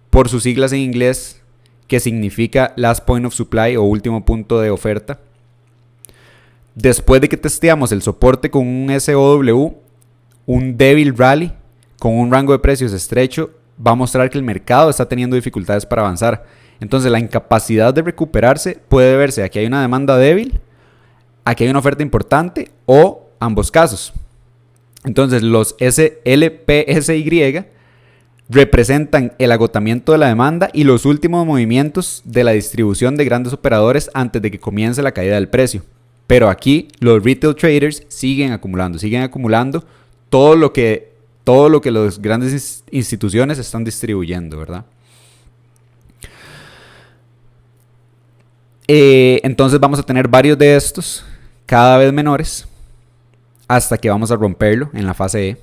por sus siglas en inglés, que significa Last Point of Supply o último punto de oferta. Después de que testeamos el soporte con un SOW, un débil rally con un rango de precios estrecho va a mostrar que el mercado está teniendo dificultades para avanzar. Entonces la incapacidad de recuperarse puede verse aquí hay una demanda débil, aquí hay una oferta importante o ambos casos. Entonces los LPSY representan el agotamiento de la demanda y los últimos movimientos de la distribución de grandes operadores antes de que comience la caída del precio. Pero aquí los retail traders siguen acumulando todo lo que las grandes instituciones están distribuyendo, ¿verdad? Entonces vamos a tener varios de estos, cada vez menores, hasta que vamos a romperlo en la fase E.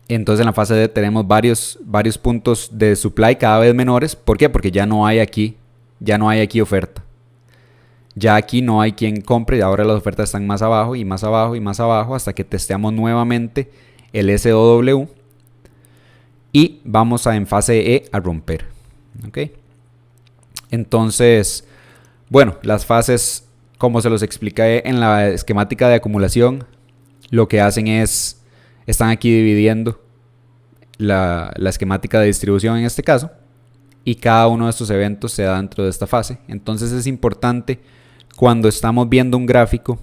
Entonces en la fase D tenemos varios puntos de supply cada vez menores. ¿Por qué? Porque ya no hay aquí oferta. Ya aquí no hay quien compre, ahora las ofertas están más abajo y más abajo y más abajo hasta que testeamos nuevamente el SOW y vamos en fase E a romper. ¿Ok? Entonces, bueno, las fases, como se los expliqué en la esquemática de acumulación, lo que hacen es, están aquí dividiendo la esquemática de distribución en este caso, y cada uno de estos eventos se da dentro de esta fase. Entonces es importante, cuando estamos viendo un gráfico,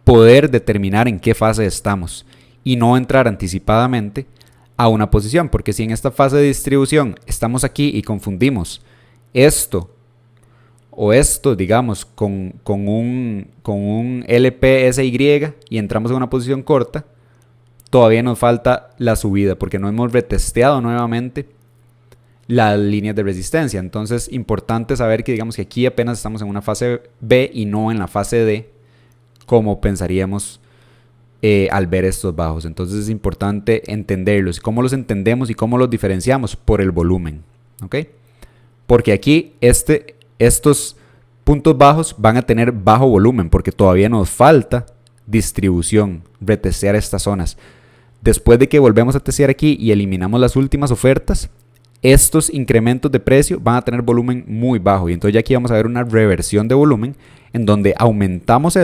poder determinar en qué fase estamos y no entrar anticipadamente a una posición, porque si en esta fase de distribución estamos aquí y confundimos esto o esto, digamos, con un LPSY y entramos en una posición corta, todavía nos falta la subida porque no hemos retesteado nuevamente las líneas de resistencia. Entonces, importante saber que digamos que aquí apenas estamos en una fase B y no en la fase D, como pensaríamos al ver estos bajos. Entonces es importante entenderlos. ¿Cómo los entendemos y cómo los diferenciamos? Por el volumen. ¿Ok? Porque aquí estos puntos bajos van a tener bajo volumen porque todavía nos falta distribución, retestear estas zonas. Después de que volvemos a testear aquí y eliminamos las últimas ofertas, estos incrementos de precio van a tener volumen muy bajo. Y entonces ya aquí vamos a ver una reversión de volumen en donde aumentamos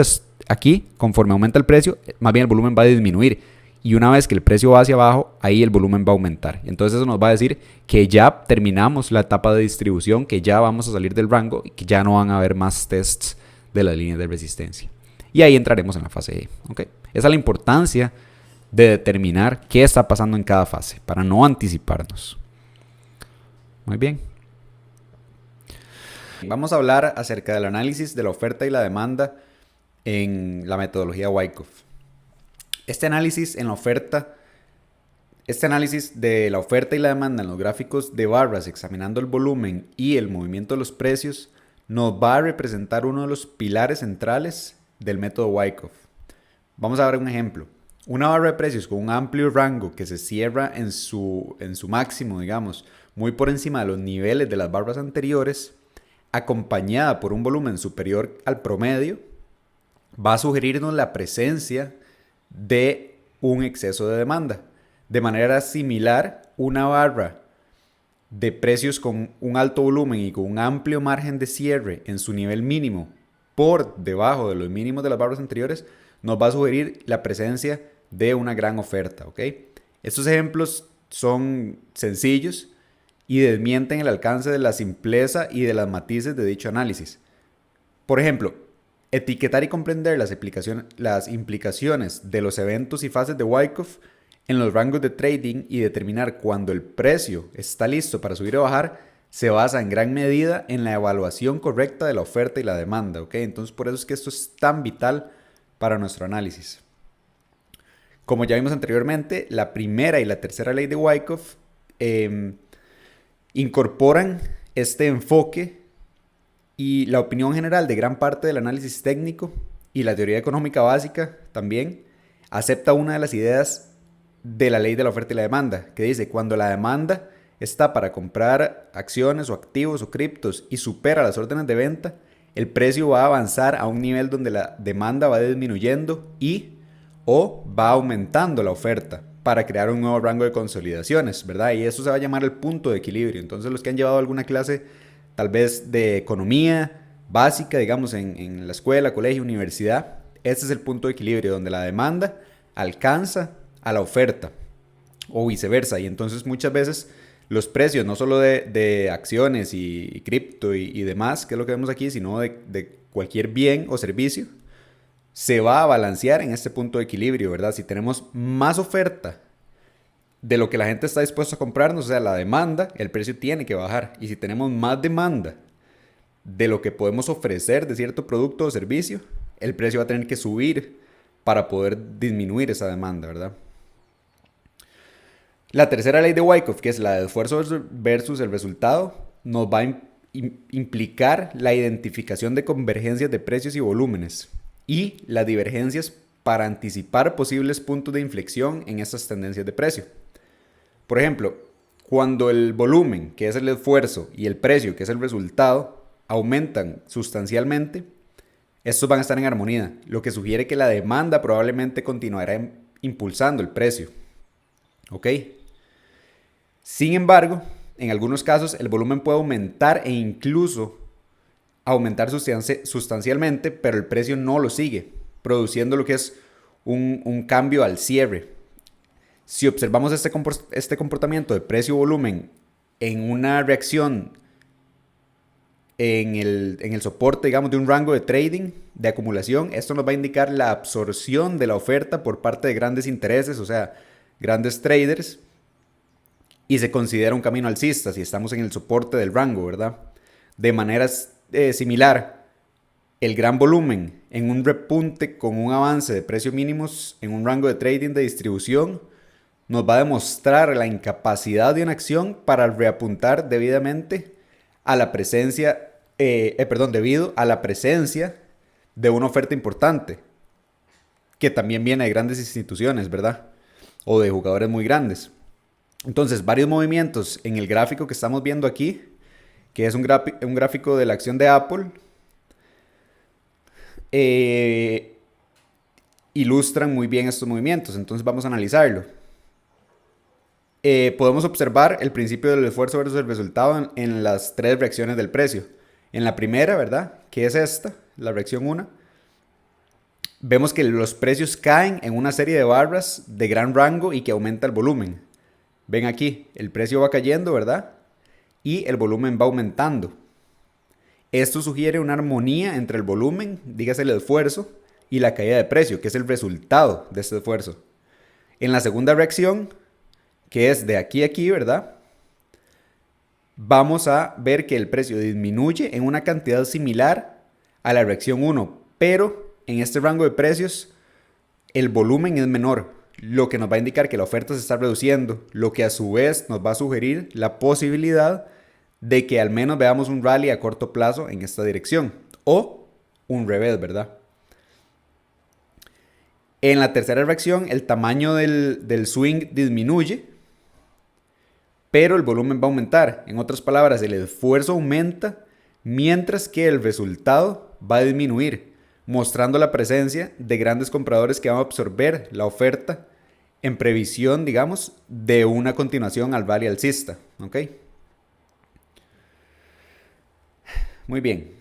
aquí, conforme aumenta el precio, más bien el volumen va a disminuir. Y una vez que el precio va hacia abajo, ahí el volumen va a aumentar. Entonces eso nos va a decir que ya terminamos la etapa de distribución, que ya vamos a salir del rango y que ya no van a haber más tests de las líneas de resistencia. Y ahí entraremos en la fase E. ¿Okay? Esa es la importancia de determinar qué está pasando en cada fase, para no anticiparnos. Muy bien. Vamos a hablar acerca del análisis de la oferta y la demanda en la metodología Wyckoff. Este análisis de la oferta y la demanda en los gráficos de barras, examinando el volumen y el movimiento de los precios, nos va a representar uno de los pilares centrales del método Wyckoff. Vamos a ver un ejemplo. Una barra de precios con un amplio rango que se cierra en su máximo, digamos, muy por encima de los niveles de las barras anteriores, acompañada por un volumen superior al promedio, va a sugerirnos la presencia de un exceso de demanda. De manera similar, una barra de precios con un alto volumen y con un amplio margen de cierre en su nivel mínimo por debajo de los mínimos de las barras anteriores, nos va a sugerir la presencia de una gran oferta. ¿Okay? Estos ejemplos son sencillos y desmienten el alcance de la simpleza y de las matices de dicho análisis. Por ejemplo, etiquetar y comprender las implicaciones de los eventos y fases de Wyckoff en los rangos de trading y determinar cuándo el precio está listo para subir o bajar se basa en gran medida en la evaluación correcta de la oferta y la demanda. ¿Okay? Entonces, por eso es que esto es tan vital para nuestro análisis. Como ya vimos anteriormente, la primera y la tercera ley de Wyckoff incorporan este enfoque y la opinión general de gran parte del análisis técnico y la teoría económica básica también acepta una de las ideas de la ley de la oferta y la demanda, que dice: cuando la demanda está para comprar acciones o activos o criptos y supera las órdenes de venta, el precio va a avanzar a un nivel donde la demanda va disminuyendo o va aumentando la oferta para crear un nuevo rango de consolidaciones, ¿verdad? Y eso se va a llamar el punto de equilibrio. Entonces, los que han llevado alguna clase tal vez de economía básica, digamos, en la escuela, colegio, universidad, este es el punto de equilibrio donde la demanda alcanza a la oferta o viceversa. Y entonces muchas veces los precios, no solo de acciones y cripto y demás, que es lo que vemos aquí, sino de cualquier bien o servicio, se va a balancear en este punto de equilibrio, ¿verdad? Si tenemos más oferta de lo que la gente está dispuesta a comprarnos, o sea, la demanda, el precio tiene que bajar. Y si tenemos más demanda de lo que podemos ofrecer de cierto producto o servicio, el precio va a tener que subir para poder disminuir esa demanda, ¿verdad? La tercera ley de Wyckoff, que es la de esfuerzo versus el resultado, nos va a implicar la identificación de convergencias de precios y volúmenes y las divergencias para anticipar posibles puntos de inflexión en estas tendencias de precio. Por ejemplo, cuando el volumen, que es el esfuerzo, y el precio, que es el resultado, aumentan sustancialmente, estos van a estar en armonía, lo que sugiere que la demanda probablemente continuará impulsando el precio. ¿Ok? Sin embargo, en algunos casos el volumen puede aumentar e incluso aumentar sustancialmente, pero el precio no lo sigue, produciendo lo que es un cambio al cierre. Si observamos este comportamiento de precio-volumen en una reacción en el soporte, digamos, de un rango de trading, de acumulación, esto nos va a indicar la absorción de la oferta por parte de grandes intereses, o sea, grandes traders, y se considera un camino alcista si estamos en el soporte del rango, ¿verdad? De manera similar, el gran volumen en un repunte con un avance de precios mínimos en un rango de trading de distribución nos va a demostrar la incapacidad de una acción para reapuntar debidamente a la presencia, debido a la presencia de una oferta importante, que también viene de grandes instituciones, ¿verdad? O de jugadores muy grandes. Entonces, varios movimientos en el gráfico que estamos viendo aquí, que es un gráfico de la acción de Apple, ilustran muy bien estos movimientos. Entonces vamos a analizarlo. Podemos observar el principio del esfuerzo versus el resultado en las tres reacciones del precio. En la primera, ¿verdad? Que es esta, la reacción 1. Vemos que los precios caen en una serie de barras de gran rango y que aumenta el volumen. Ven aquí, el precio va cayendo, ¿verdad? Y el volumen va aumentando. Esto sugiere una armonía entre el volumen, dígase el esfuerzo, y la caída de precio, que es el resultado de este esfuerzo. En la segunda reacción, que es de aquí a aquí, ¿verdad? Vamos a ver que el precio disminuye en una cantidad similar a la reacción 1, pero en este rango de precios el volumen es menor, lo que nos va a indicar que la oferta se está reduciendo, lo que a su vez nos va a sugerir la posibilidad de que al menos veamos un rally a corto plazo en esta dirección, o un revés, ¿verdad? En la tercera reacción, el tamaño del swing disminuye, pero el volumen va a aumentar. En otras palabras, el esfuerzo aumenta, mientras que el resultado va a disminuir, mostrando la presencia de grandes compradores que van a absorber la oferta en previsión, digamos, de una continuación al rally alcista. ¿Ok? Muy bien.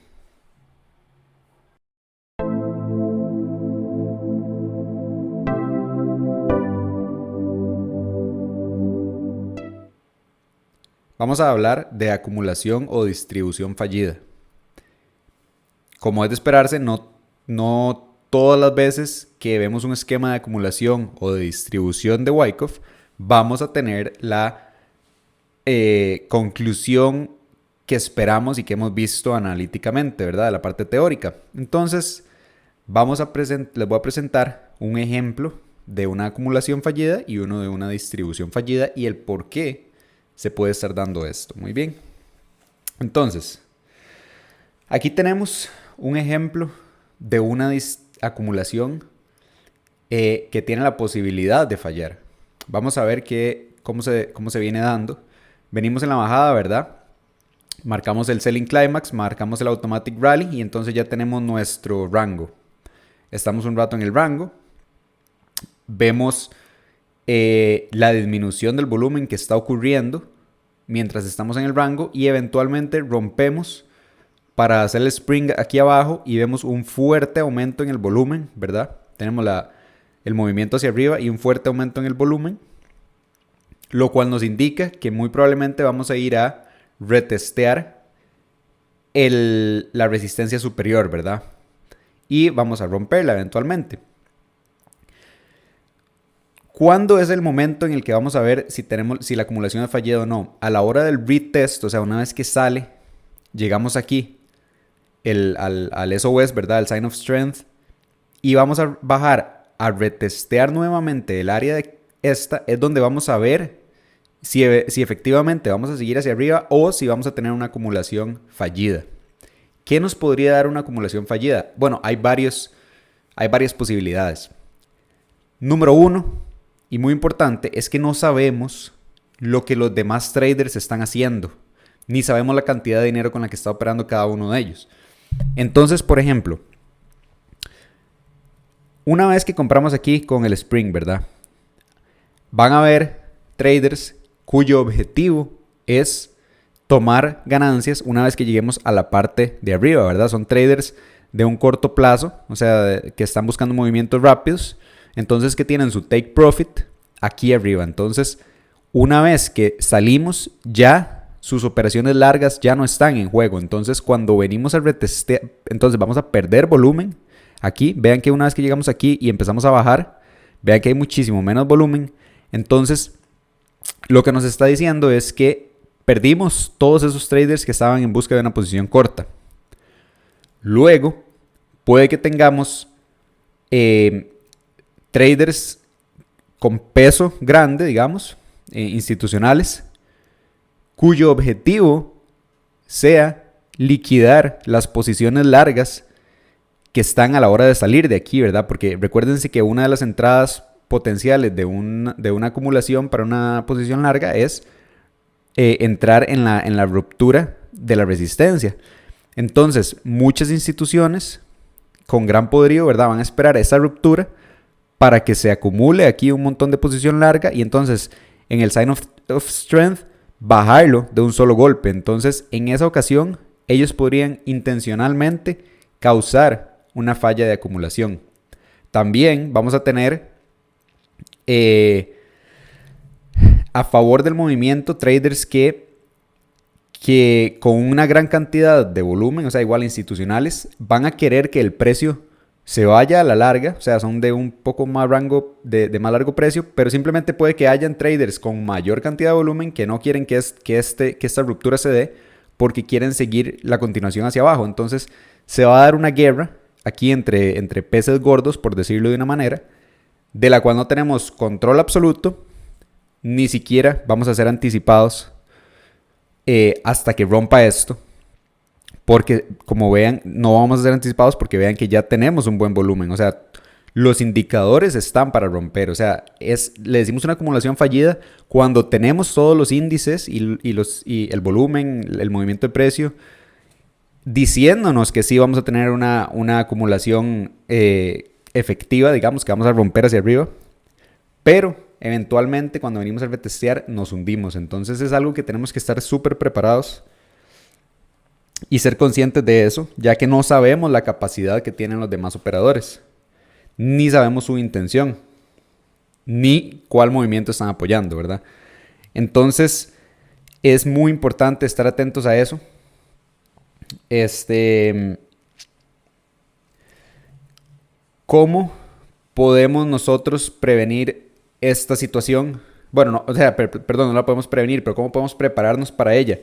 Vamos a hablar de acumulación o distribución fallida. Como es de esperarse, no todas las veces que vemos un esquema de acumulación o de distribución de Wyckoff vamos a tener la conclusión que esperamos y que hemos visto analíticamente, ¿verdad? De la parte teórica. Entonces, les voy a presentar un ejemplo de una acumulación fallida y uno de una distribución fallida y el por qué se puede estar dando esto. Muy bien. Entonces, aquí tenemos un ejemplo de una acumulación que tiene la posibilidad de fallar. Vamos a ver cómo se viene dando. Venimos en la bajada, ¿verdad? Marcamos el Selling Climax, marcamos el Automatic Rally y entonces ya tenemos nuestro rango. Estamos un rato en el rango. Vemos la disminución del volumen que está ocurriendo mientras estamos en el rango y eventualmente rompemos para hacer el spring aquí abajo y vemos un fuerte aumento en el volumen, ¿verdad? Tenemos el movimiento hacia arriba y un fuerte aumento en el volumen, lo cual nos indica que muy probablemente vamos a ir a retestear la resistencia superior, ¿verdad? Y vamos a romperla eventualmente. ¿Cuándo es el momento en el que vamos a ver si la acumulación ha fallado o no? A la hora del retest, o sea, una vez que sale, llegamos aquí al SOS, ¿verdad? Al Sign of Strength. Y vamos a bajar a retestear nuevamente el área de esta. Es donde vamos a ver si efectivamente vamos a seguir hacia arriba o si vamos a tener una acumulación fallida. ¿Qué nos podría dar una acumulación fallida? Bueno, hay varias posibilidades. Número 1, y muy importante, es que no sabemos lo que los demás traders están haciendo. ni sabemos la cantidad de dinero con la que está operando cada uno de ellos. Entonces, por ejemplo, una vez que compramos aquí con el Spring, ¿verdad? Van a haber traders cuyo objetivo es tomar ganancias una vez que lleguemos a la parte de arriba, ¿verdad? Son traders de un corto plazo, o sea, que están buscando movimientos rápidos, entonces que tienen su take profit aquí arriba. Entonces, una vez que salimos, ya sus operaciones largas ya no están en juego. Entonces, cuando venimos a retestear, entonces vamos a perder volumen aquí. Vean que una vez que llegamos aquí y empezamos a bajar, vean que hay muchísimo menos volumen. Entonces, lo que nos está diciendo es que perdimos todos esos traders que estaban en busca de una posición corta. Luego, puede que tengamos traders con peso grande, digamos, institucionales, cuyo objetivo sea liquidar las posiciones largas que están a la hora de salir de aquí, ¿verdad? Porque recuérdense que una de las entradas potenciales de una acumulación para una posición larga es entrar en la ruptura de la resistencia. Entonces, muchas instituciones con gran poderío, ¿verdad?, van a esperar esa ruptura para que se acumule aquí un montón de posición larga y entonces en el sign of strength bajarlo de un solo golpe. Entonces, en esa ocasión, ellos podrían intencionalmente causar una falla de acumulación. También vamos a tener a favor del movimiento traders que con una gran cantidad de volumen, o sea, igual institucionales, van a querer que el precio se vaya a la larga, o sea, son de un poco más rango, de más largo precio, pero simplemente puede que hayan traders con mayor cantidad de volumen que no quieren que esta ruptura se dé porque quieren seguir la continuación hacia abajo. Entonces, se va a dar una guerra aquí entre peces gordos, por decirlo de una manera, de la cual no tenemos control absoluto, ni siquiera vamos a ser anticipados hasta que rompa esto. Porque, como vean, no vamos a ser anticipados porque vean que ya tenemos un buen volumen. O sea, los indicadores están para romper. O sea, le decimos una acumulación fallida cuando tenemos todos los índices y el volumen, el movimiento de precio, diciéndonos que sí vamos a tener una acumulación efectiva, digamos, que vamos a romper hacia arriba. Pero, eventualmente, cuando venimos a retestear, nos hundimos. Entonces, es algo que tenemos que estar súper preparados y ser conscientes de eso, ya que no sabemos la capacidad que tienen los demás operadores, ni sabemos su intención, ni cuál movimiento están apoyando, ¿verdad? Entonces, es muy importante estar atentos a eso. ¿Cómo podemos nosotros prevenir esta situación? Bueno, no, o sea, perdón, no la podemos prevenir, pero ¿cómo podemos prepararnos para ella?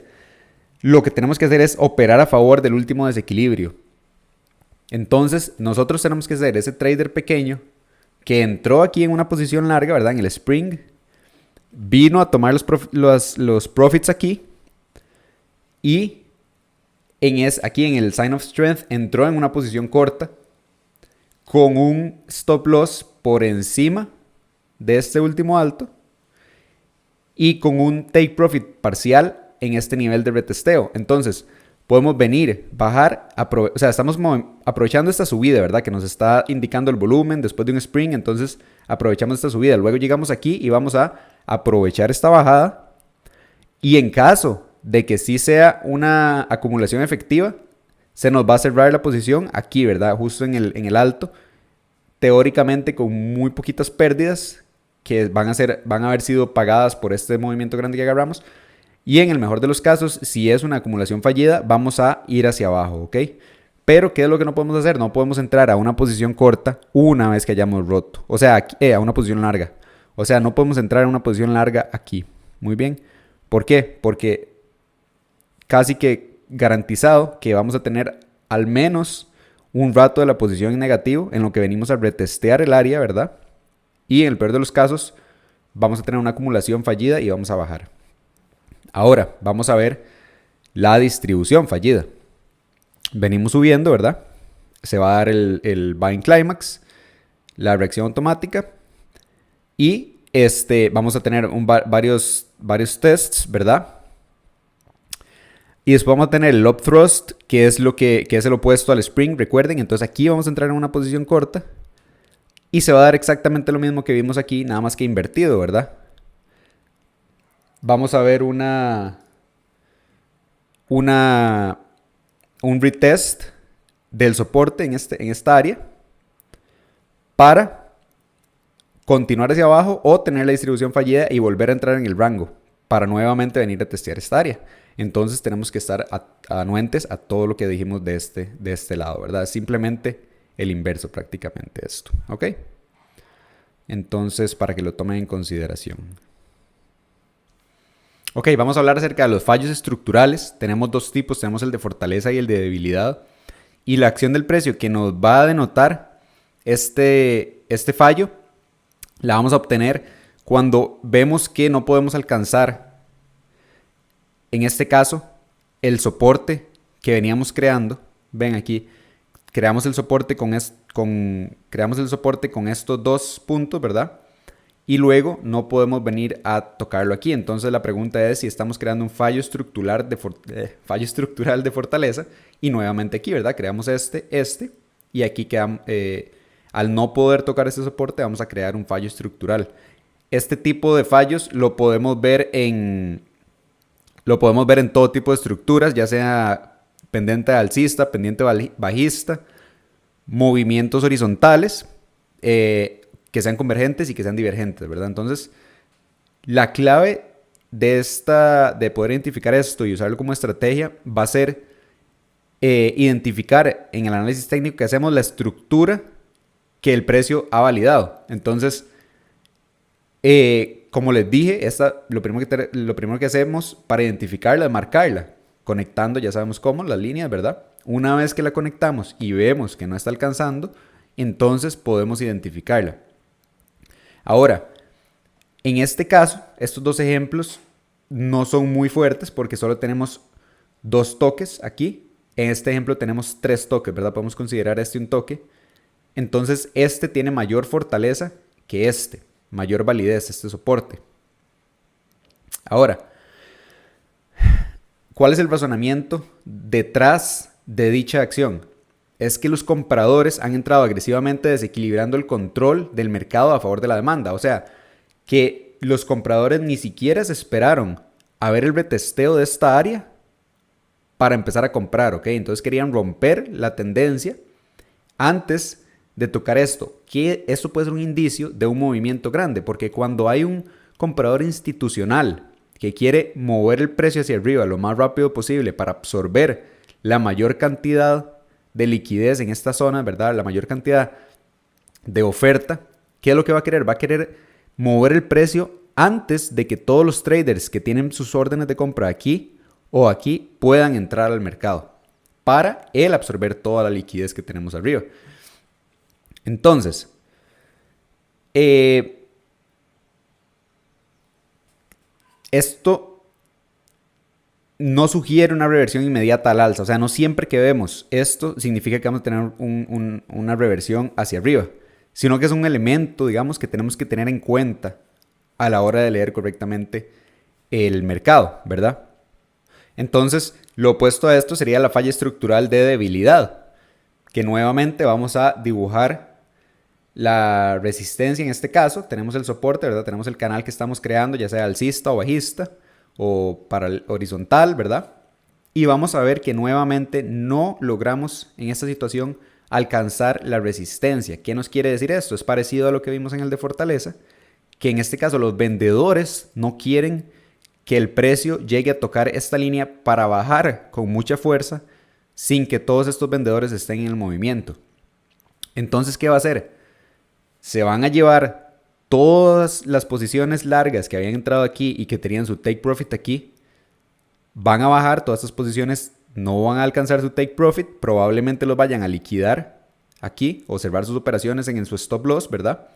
Lo que tenemos que hacer es operar a favor del último desequilibrio. Entonces, nosotros tenemos que ser ese trader pequeño que entró aquí en una posición larga, ¿verdad? En el Spring, vino a tomar los profits aquí y aquí en el Sign of Strength entró en una posición corta con un stop loss por encima de este último alto y con un take profit parcial en este nivel de retesteo. Entonces, podemos venir, bajar, o sea, estamos aprovechando esta subida, ¿verdad? Que nos está indicando el volumen después de un Spring, entonces aprovechamos esta subida. Luego llegamos aquí y vamos a aprovechar esta bajada y en caso de que sí sea una acumulación efectiva, se nos va a cerrar la posición aquí, ¿verdad? Justo en el alto, teóricamente con muy poquitas pérdidas que van a haber sido pagadas por este movimiento grande que agarramos. Y en el mejor de los casos, si es una acumulación fallida, vamos a ir hacia abajo, ¿ok? Pero, ¿qué es lo que no podemos hacer? No podemos entrar a una posición corta una vez que hayamos roto. O sea, a una posición larga. O sea, no podemos entrar a una posición larga aquí. Muy bien. ¿Por qué? Porque casi que garantizado que vamos a tener al menos un rato de la posición en negativo en lo que venimos a retestear el área, ¿verdad? Y en el peor de los casos, vamos a tener una acumulación fallida y vamos a bajar. Ahora, vamos a ver la distribución fallida. Venimos subiendo, ¿verdad? Se va a dar el buying climax, la reacción automática y vamos a tener varios tests, ¿verdad? Y después vamos a tener el lob thrust, que es el opuesto al spring, recuerden. Entonces aquí vamos a entrar en una posición corta. Y se va a dar exactamente lo mismo que vimos aquí, nada más que invertido, ¿verdad? Vamos a ver un retest del soporte en esta área para continuar hacia abajo o tener la distribución fallida y volver a entrar en el rango para nuevamente venir a testear esta área. Entonces tenemos que estar anuentes a todo lo que dijimos de este lado, ¿verdad? Simplemente el inverso prácticamente esto, ¿ok? Entonces, para que lo tomen en consideración. Ok, vamos a hablar acerca de los fallos estructurales. Tenemos dos tipos, tenemos el de fortaleza y el de debilidad. Y la acción del precio que nos va a denotar este fallo, la vamos a obtener cuando vemos que no podemos alcanzar, en este caso, el soporte que veníamos creando. Ven aquí, creamos el soporte con estos dos puntos, ¿verdad? Y luego no podemos venir a tocarlo aquí. Entonces la pregunta es si estamos creando un fallo estructural de fortaleza. Y nuevamente aquí, ¿verdad? Creamos y aquí quedamos, al no poder tocar este soporte vamos a crear un fallo estructural. Este tipo de fallos lo podemos ver en todo tipo de estructuras, ya sea pendiente alcista, pendiente bajista, movimientos horizontales, que sean convergentes y que sean divergentes, ¿verdad? Entonces, la clave de poder identificar esto y usarlo como estrategia va a ser identificar en el análisis técnico que hacemos la estructura que el precio ha validado. Entonces, como les dije, lo primero que hacemos para identificarla es marcarla, conectando, ya sabemos cómo, las líneas, ¿verdad? Una vez que la conectamos y vemos que no está alcanzando, entonces podemos identificarla. Ahora, en este caso, estos dos ejemplos no son muy fuertes porque solo tenemos 2 toques aquí. En este ejemplo tenemos 3 toques, ¿verdad? Podemos considerar este un toque. Entonces, este tiene mayor fortaleza que mayor validez, este soporte. Ahora, ¿cuál es el razonamiento detrás de dicha acción? Es que los compradores han entrado agresivamente desequilibrando el control del mercado a favor de la demanda. O sea, que los compradores ni siquiera se esperaron a ver el retesteo de esta área para empezar a comprar, ¿ok? Entonces querían romper la tendencia antes de tocar esto. Que esto puede ser un indicio de un movimiento grande, porque cuando hay un comprador institucional que quiere mover el precio hacia arriba lo más rápido posible para absorber la mayor cantidad de liquidez en esta zona, ¿verdad? La mayor cantidad de oferta, ¿qué es lo que va a querer? Va a querer mover el precio antes de que todos los traders que tienen sus órdenes de compra aquí o aquí puedan entrar al mercado para él absorber toda la liquidez que tenemos arriba. Entonces, esto no sugiere una reversión inmediata al alza. O sea, no siempre que vemos esto significa que vamos a tener una reversión hacia arriba, sino que es un elemento, digamos, que tenemos que tener en cuenta a la hora de leer correctamente el mercado, ¿verdad? Entonces, lo opuesto a esto sería la falla estructural de debilidad, que nuevamente vamos a dibujar la resistencia. En este caso tenemos el soporte, ¿verdad? Tenemos el canal que estamos creando, ya sea alcista o bajista o para el horizontal, ¿verdad? Y vamos a ver que nuevamente no logramos en esta situación alcanzar la resistencia. ¿Qué nos quiere decir esto? Es parecido a lo que vimos en el de fortaleza, que en este caso los vendedores no quieren que el precio llegue a tocar esta línea para bajar con mucha fuerza sin que todos estos vendedores estén en el movimiento. Entonces, ¿qué va a hacer? Se van a llevar todas las posiciones largas que habían entrado aquí y que tenían su take profit aquí, van a bajar, todas estas posiciones no van a alcanzar su take profit, probablemente los vayan a liquidar aquí o cerrar sus operaciones en su stop loss, ¿verdad?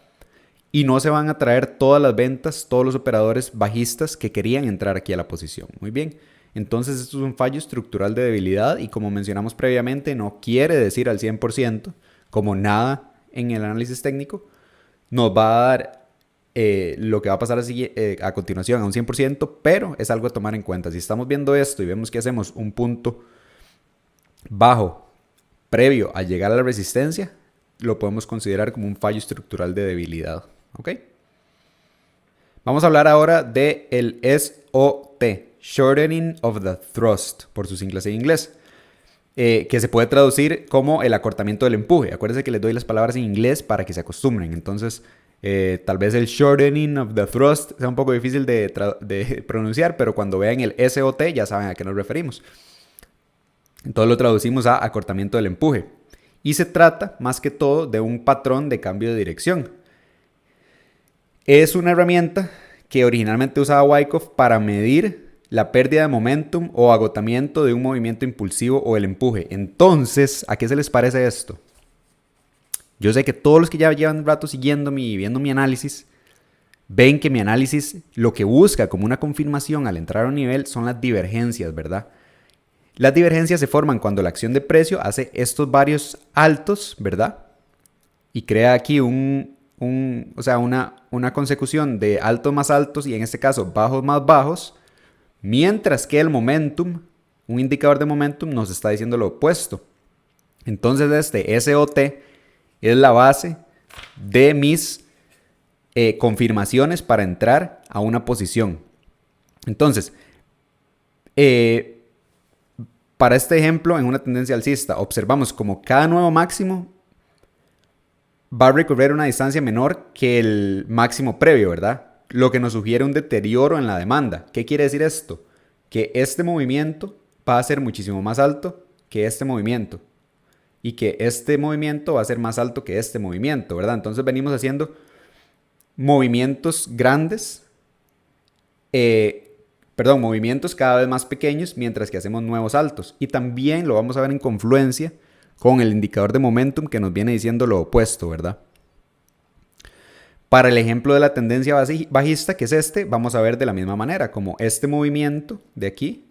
Y no se van a traer todas las ventas, todos los operadores bajistas que querían entrar aquí a la posición. Muy bien, entonces esto es un fallo estructural de debilidad y como mencionamos previamente, no quiere decir al 100%, como nada en el análisis técnico, nos va a dar lo que va a pasar a continuación a un 100%, pero es algo a tomar en cuenta. Si estamos viendo esto y vemos que hacemos un punto bajo previo a llegar a la resistencia, lo podemos considerar como un fallo estructural de debilidad. ¿Ok? Vamos a hablar ahora del SOT, Shortening of the Thrust, por sus siglas en inglés, que se puede traducir como el acortamiento del empuje. Acuérdense que les doy las palabras en inglés para que se acostumbren. Entonces, tal vez el shortening of the thrust sea un poco difícil de pronunciar, pero cuando vean el SOT ya saben a qué nos referimos. Entonces lo traducimos a acortamiento del empuje. Y se trata más que todo de un patrón de cambio de dirección. Es una herramienta que originalmente usaba Wyckoff para medir la pérdida de momentum o agotamiento de un movimiento impulsivo o el empuje. Entonces, ¿a qué se les parece esto? Yo sé que todos los que ya llevan un rato siguiéndome y viendo mi análisis, ven que mi análisis lo que busca como una confirmación al entrar a un nivel son las divergencias, ¿verdad? Las divergencias se forman cuando la acción de precio hace estos varios altos, ¿verdad? Y crea aquí una consecución de altos más altos y en este caso bajos más bajos, mientras que el momentum, un indicador de momentum, nos está diciendo lo opuesto. Entonces este SOT es la base de mis confirmaciones para entrar a una posición. Entonces, para este ejemplo, en una tendencia alcista, observamos como cada nuevo máximo va a recorrer una distancia menor que el máximo previo, ¿verdad? Lo que nos sugiere un deterioro en la demanda. ¿Qué quiere decir esto? Que este movimiento va a ser muchísimo más alto que este movimiento. Y que este movimiento va a ser más alto que este movimiento, ¿verdad? Entonces venimos haciendo movimientos grandes, movimientos cada vez más pequeños mientras que hacemos nuevos altos. Y también lo vamos a ver en confluencia con el indicador de momentum que nos viene diciendo lo opuesto, ¿verdad? Para el ejemplo de la tendencia bajista, que es este, vamos a ver de la misma manera, como este movimiento de aquí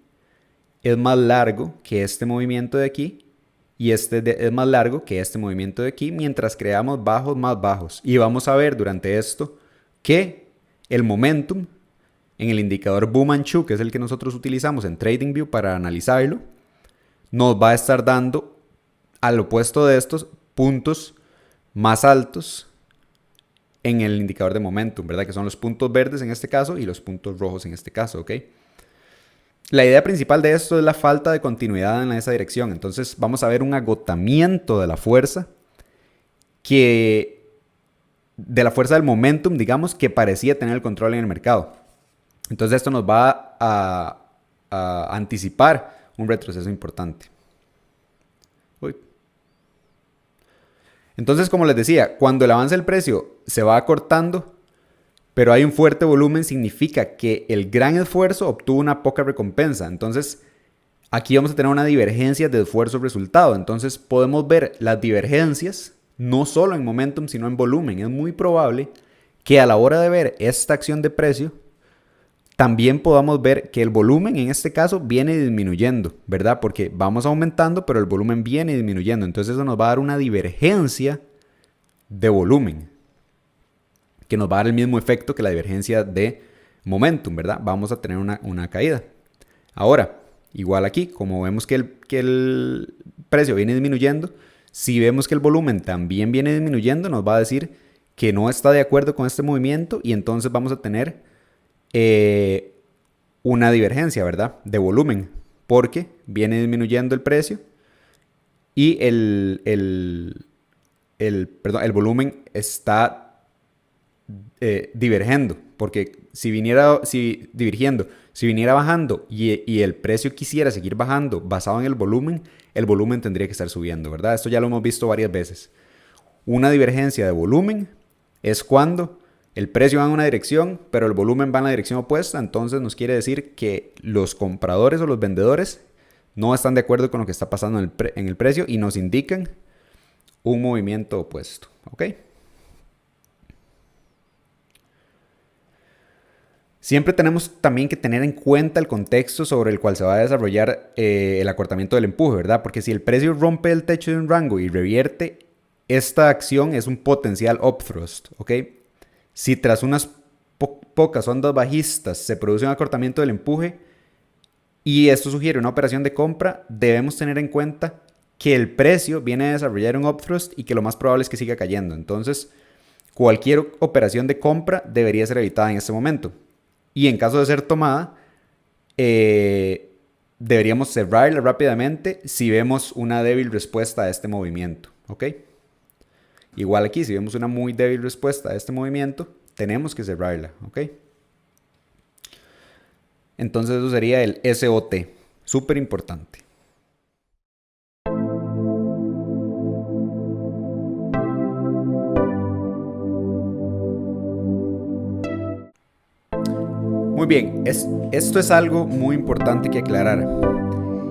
es más largo que este movimiento de aquí y este es más largo que este movimiento de aquí, mientras creamos bajos más bajos. Y vamos a ver durante esto que el momentum en el indicador Bowman-Chu, que es el que nosotros utilizamos en TradingView para analizarlo, nos va a estar dando al opuesto de estos puntos más altos en el indicador de momentum, ¿verdad? Que son los puntos verdes en este caso y los puntos rojos en este caso, ¿ok? La idea principal de esto es la falta de continuidad en esa dirección. Entonces vamos a ver un agotamiento de la fuerza de la fuerza del momentum, digamos, que parecía tener el control en el mercado. Entonces esto nos va a anticipar un retroceso importante. Entonces, como les decía, cuando el avance del precio se va acortando, pero hay un fuerte volumen, significa que el gran esfuerzo obtuvo una poca recompensa. Entonces, aquí vamos a tener una divergencia de esfuerzo-resultado. Entonces, podemos ver las divergencias no solo en momentum, sino en volumen. Es muy probable que a la hora de ver esta acción de precio, también podamos ver que el volumen en este caso viene disminuyendo, ¿verdad? Porque vamos aumentando, pero el volumen viene disminuyendo. Entonces eso nos va a dar una divergencia de volumen, que nos va a dar el mismo efecto que la divergencia de momentum, ¿verdad? Vamos a tener una caída. Ahora, igual aquí, como vemos que el precio viene disminuyendo, si vemos que el volumen también viene disminuyendo, nos va a decir que no está de acuerdo con este movimiento y entonces vamos a tener una divergencia, ¿verdad? De volumen, porque viene disminuyendo el precio y el volumen está divergiendo, porque si viniera bajando y el precio quisiera seguir bajando basado en el volumen tendría que estar subiendo, ¿verdad? Esto ya lo hemos visto varias veces. Una divergencia de volumen es cuando el precio va en una dirección, pero el volumen va en la dirección opuesta. Entonces nos quiere decir que los compradores o los vendedores no están de acuerdo con lo que está pasando en el precio y nos indican un movimiento opuesto. ¿Ok? Siempre tenemos también que tener en cuenta el contexto sobre el cual se va a desarrollar el acortamiento del empuje, ¿verdad? Porque si el precio rompe el techo de un rango y revierte, esta acción es un potencial upthrust, ¿ok? Si tras unas pocas ondas bajistas se produce un acortamiento del empuje y esto sugiere una operación de compra, debemos tener en cuenta que el precio viene a desarrollar un upthrust y que lo más probable es que siga cayendo. Entonces, cualquier operación de compra debería ser evitada en este momento. Y en caso de ser tomada, deberíamos cerrarla rápidamente si vemos una débil respuesta a este movimiento. ¿Ok? Igual aquí, si vemos una muy débil respuesta a este movimiento, tenemos que cerrarla. ¿Ok? Entonces eso sería el SOT. Súper importante. Muy bien, esto es algo muy importante que aclarar.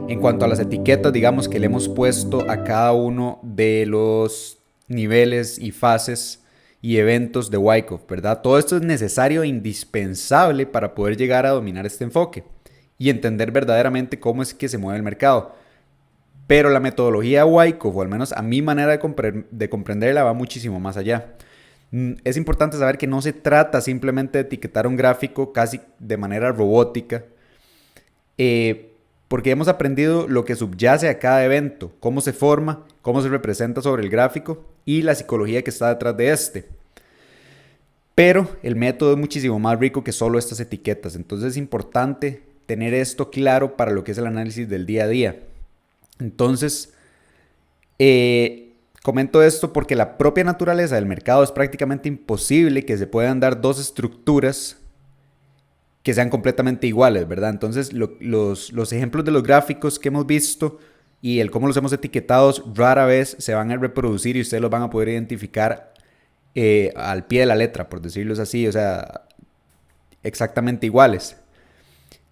En cuanto a las etiquetas, digamos que le hemos puesto a cada uno de los niveles y fases y eventos de Wyckoff, ¿verdad? Todo esto es necesario e indispensable para poder llegar a dominar este enfoque y entender verdaderamente cómo es que se mueve el mercado. Pero la metodología Wyckoff, o al menos a mi manera de comprenderla, va muchísimo más allá. Es importante saber que no se trata simplemente de etiquetar un gráfico casi de manera robótica, porque hemos aprendido lo que subyace a cada evento, cómo se forma, cómo se representa sobre el gráfico y la psicología que está detrás de este. Pero el método es muchísimo más rico que solo estas etiquetas, entonces es importante tener esto claro para lo que es el análisis del día a día. Entonces, comento esto porque la propia naturaleza del mercado es prácticamente imposible que se puedan dar dos estructuras que sean completamente iguales, ¿verdad? Entonces los ejemplos de los gráficos que hemos visto y el cómo los hemos etiquetado rara vez se van a reproducir y ustedes los van a poder identificar al pie de la letra, por decirlo así, o sea, exactamente iguales.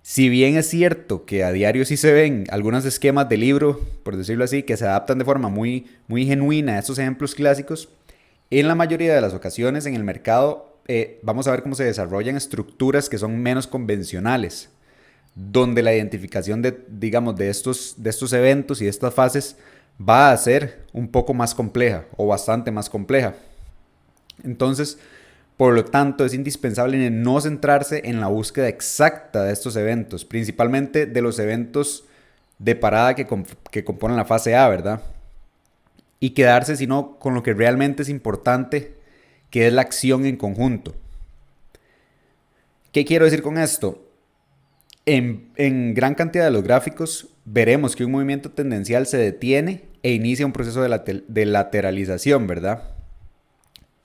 Si bien es cierto que a diario sí se ven algunos esquemas de libro, por decirlo así, que se adaptan de forma muy, muy genuina a estos ejemplos clásicos, en la mayoría de las ocasiones en el mercado vamos a ver cómo se desarrollan estructuras que son menos convencionales, donde la identificación digamos, de estos eventos y de estas fases va a ser un poco más compleja o bastante más compleja. Entonces, por lo tanto, es indispensable no centrarse en la búsqueda exacta de estos eventos, principalmente de los eventos de parada que componen la fase A, ¿verdad? Y quedarse sino con lo que realmente es importante, que es la acción en conjunto. ¿Qué quiero decir con esto? En gran cantidad de los gráficos veremos que un movimiento tendencial se detiene e inicia un proceso de lateralización, ¿verdad?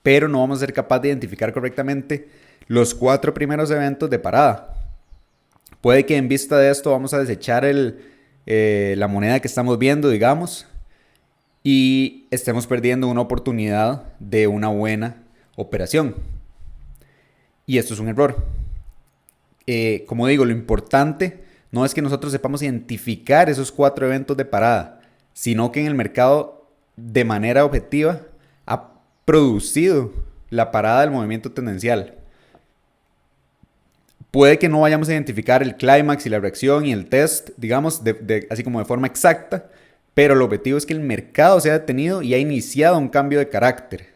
Pero no vamos a ser capaces de identificar correctamente los 4 primeros eventos de parada. Puede que en vista de esto vamos a desechar la moneda que estamos viendo, digamos, y estemos perdiendo una oportunidad de una buena operación. Y esto es un error. Como digo, lo importante no es que nosotros sepamos identificar esos 4 eventos de parada, sino que en el mercado, de manera objetiva, ha producido la parada del movimiento tendencial. Puede que no vayamos a identificar el clímax y la reacción y el test, digamos, así como de forma exacta, pero el objetivo es que el mercado se ha detenido y ha iniciado un cambio de carácter.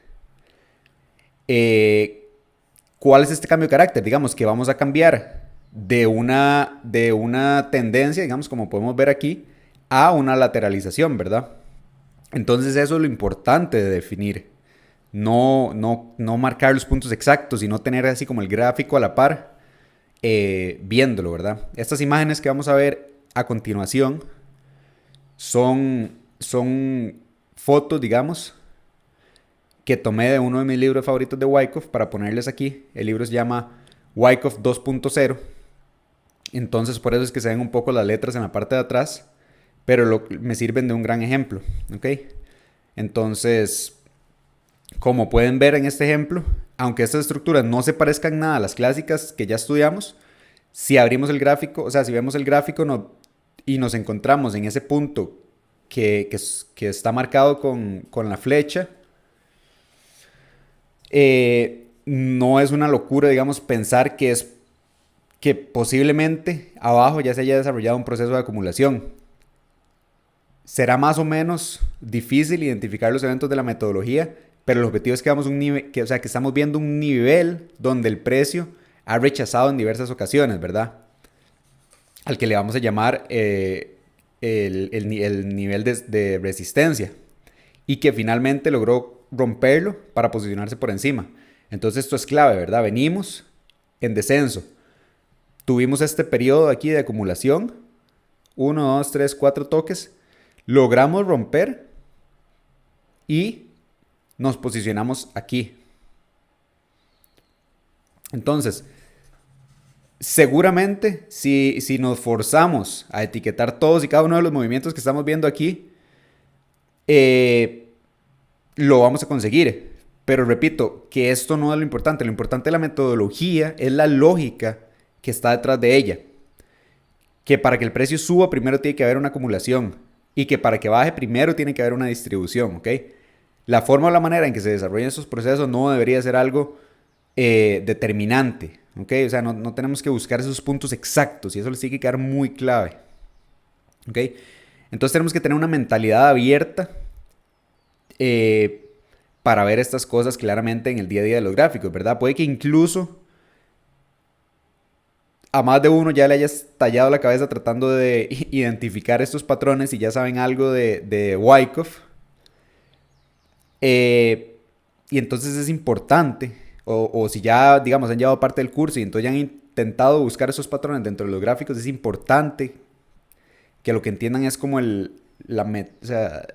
¿Cuál es este cambio de carácter? Digamos que vamos a cambiar de una tendencia, digamos, como podemos ver aquí, a una lateralización, ¿verdad? Entonces eso es lo importante de definir. No marcar los puntos exactos, sino tener así como el gráfico a la par, viéndolo, ¿verdad? Estas imágenes que vamos a ver a continuación son fotos, digamos, que tomé de uno de mis libros favoritos de Wyckoff para ponerles aquí. El libro se llama Wyckoff 2.0. Entonces por eso es que se ven un poco las letras en la parte de atrás, pero me sirven de un gran ejemplo, ¿ok? Entonces, como pueden ver en este ejemplo, aunque estas estructuras no se parezcan nada a las clásicas que ya estudiamos, si abrimos el gráfico, o sea, si vemos el gráfico y nos encontramos en ese punto que está marcado con la flecha, no es una locura, digamos, pensar que posiblemente abajo ya se haya desarrollado un proceso de acumulación. Será más o menos difícil identificar los eventos de la metodología, pero el objetivo es que, vamos un nivel, que estamos viendo un nivel donde el precio ha rechazado en diversas ocasiones, ¿verdad? Al que le vamos a llamar el nivel de resistencia, y que finalmente logró romperlo para posicionarse por encima. Entonces esto es clave, ¿verdad? Venimos en descenso. Tuvimos este periodo aquí de acumulación. 1, 2, 3, 4 toques. Logramos romper y nos posicionamos aquí. Entonces, seguramente si nos forzamos a etiquetar todos y cada uno de los movimientos que estamos viendo aquí, lo vamos a conseguir. Pero repito, que esto no es lo importante. Lo importante de la metodología es la lógica que está detrás de ella. Que para que el precio suba primero tiene que haber una acumulación. Y que para que baje primero tiene que haber una distribución, ¿ok? La forma o la manera en que se desarrollan estos procesos no debería ser algo determinante, ¿ok? O sea, no tenemos que buscar esos puntos exactos y eso les tiene que quedar muy clave, ¿ok? Entonces tenemos que tener una mentalidad abierta para ver estas cosas claramente en el día a día de los gráficos, ¿verdad? Puede que incluso a más de uno ya le hayas tallado la cabeza tratando de identificar estos patrones y ya saben algo de Wyckoff. Y entonces es importante, o si ya, digamos, han llevado parte del curso y entonces ya han intentado buscar esos patrones dentro de los gráficos, es importante que lo que entiendan es como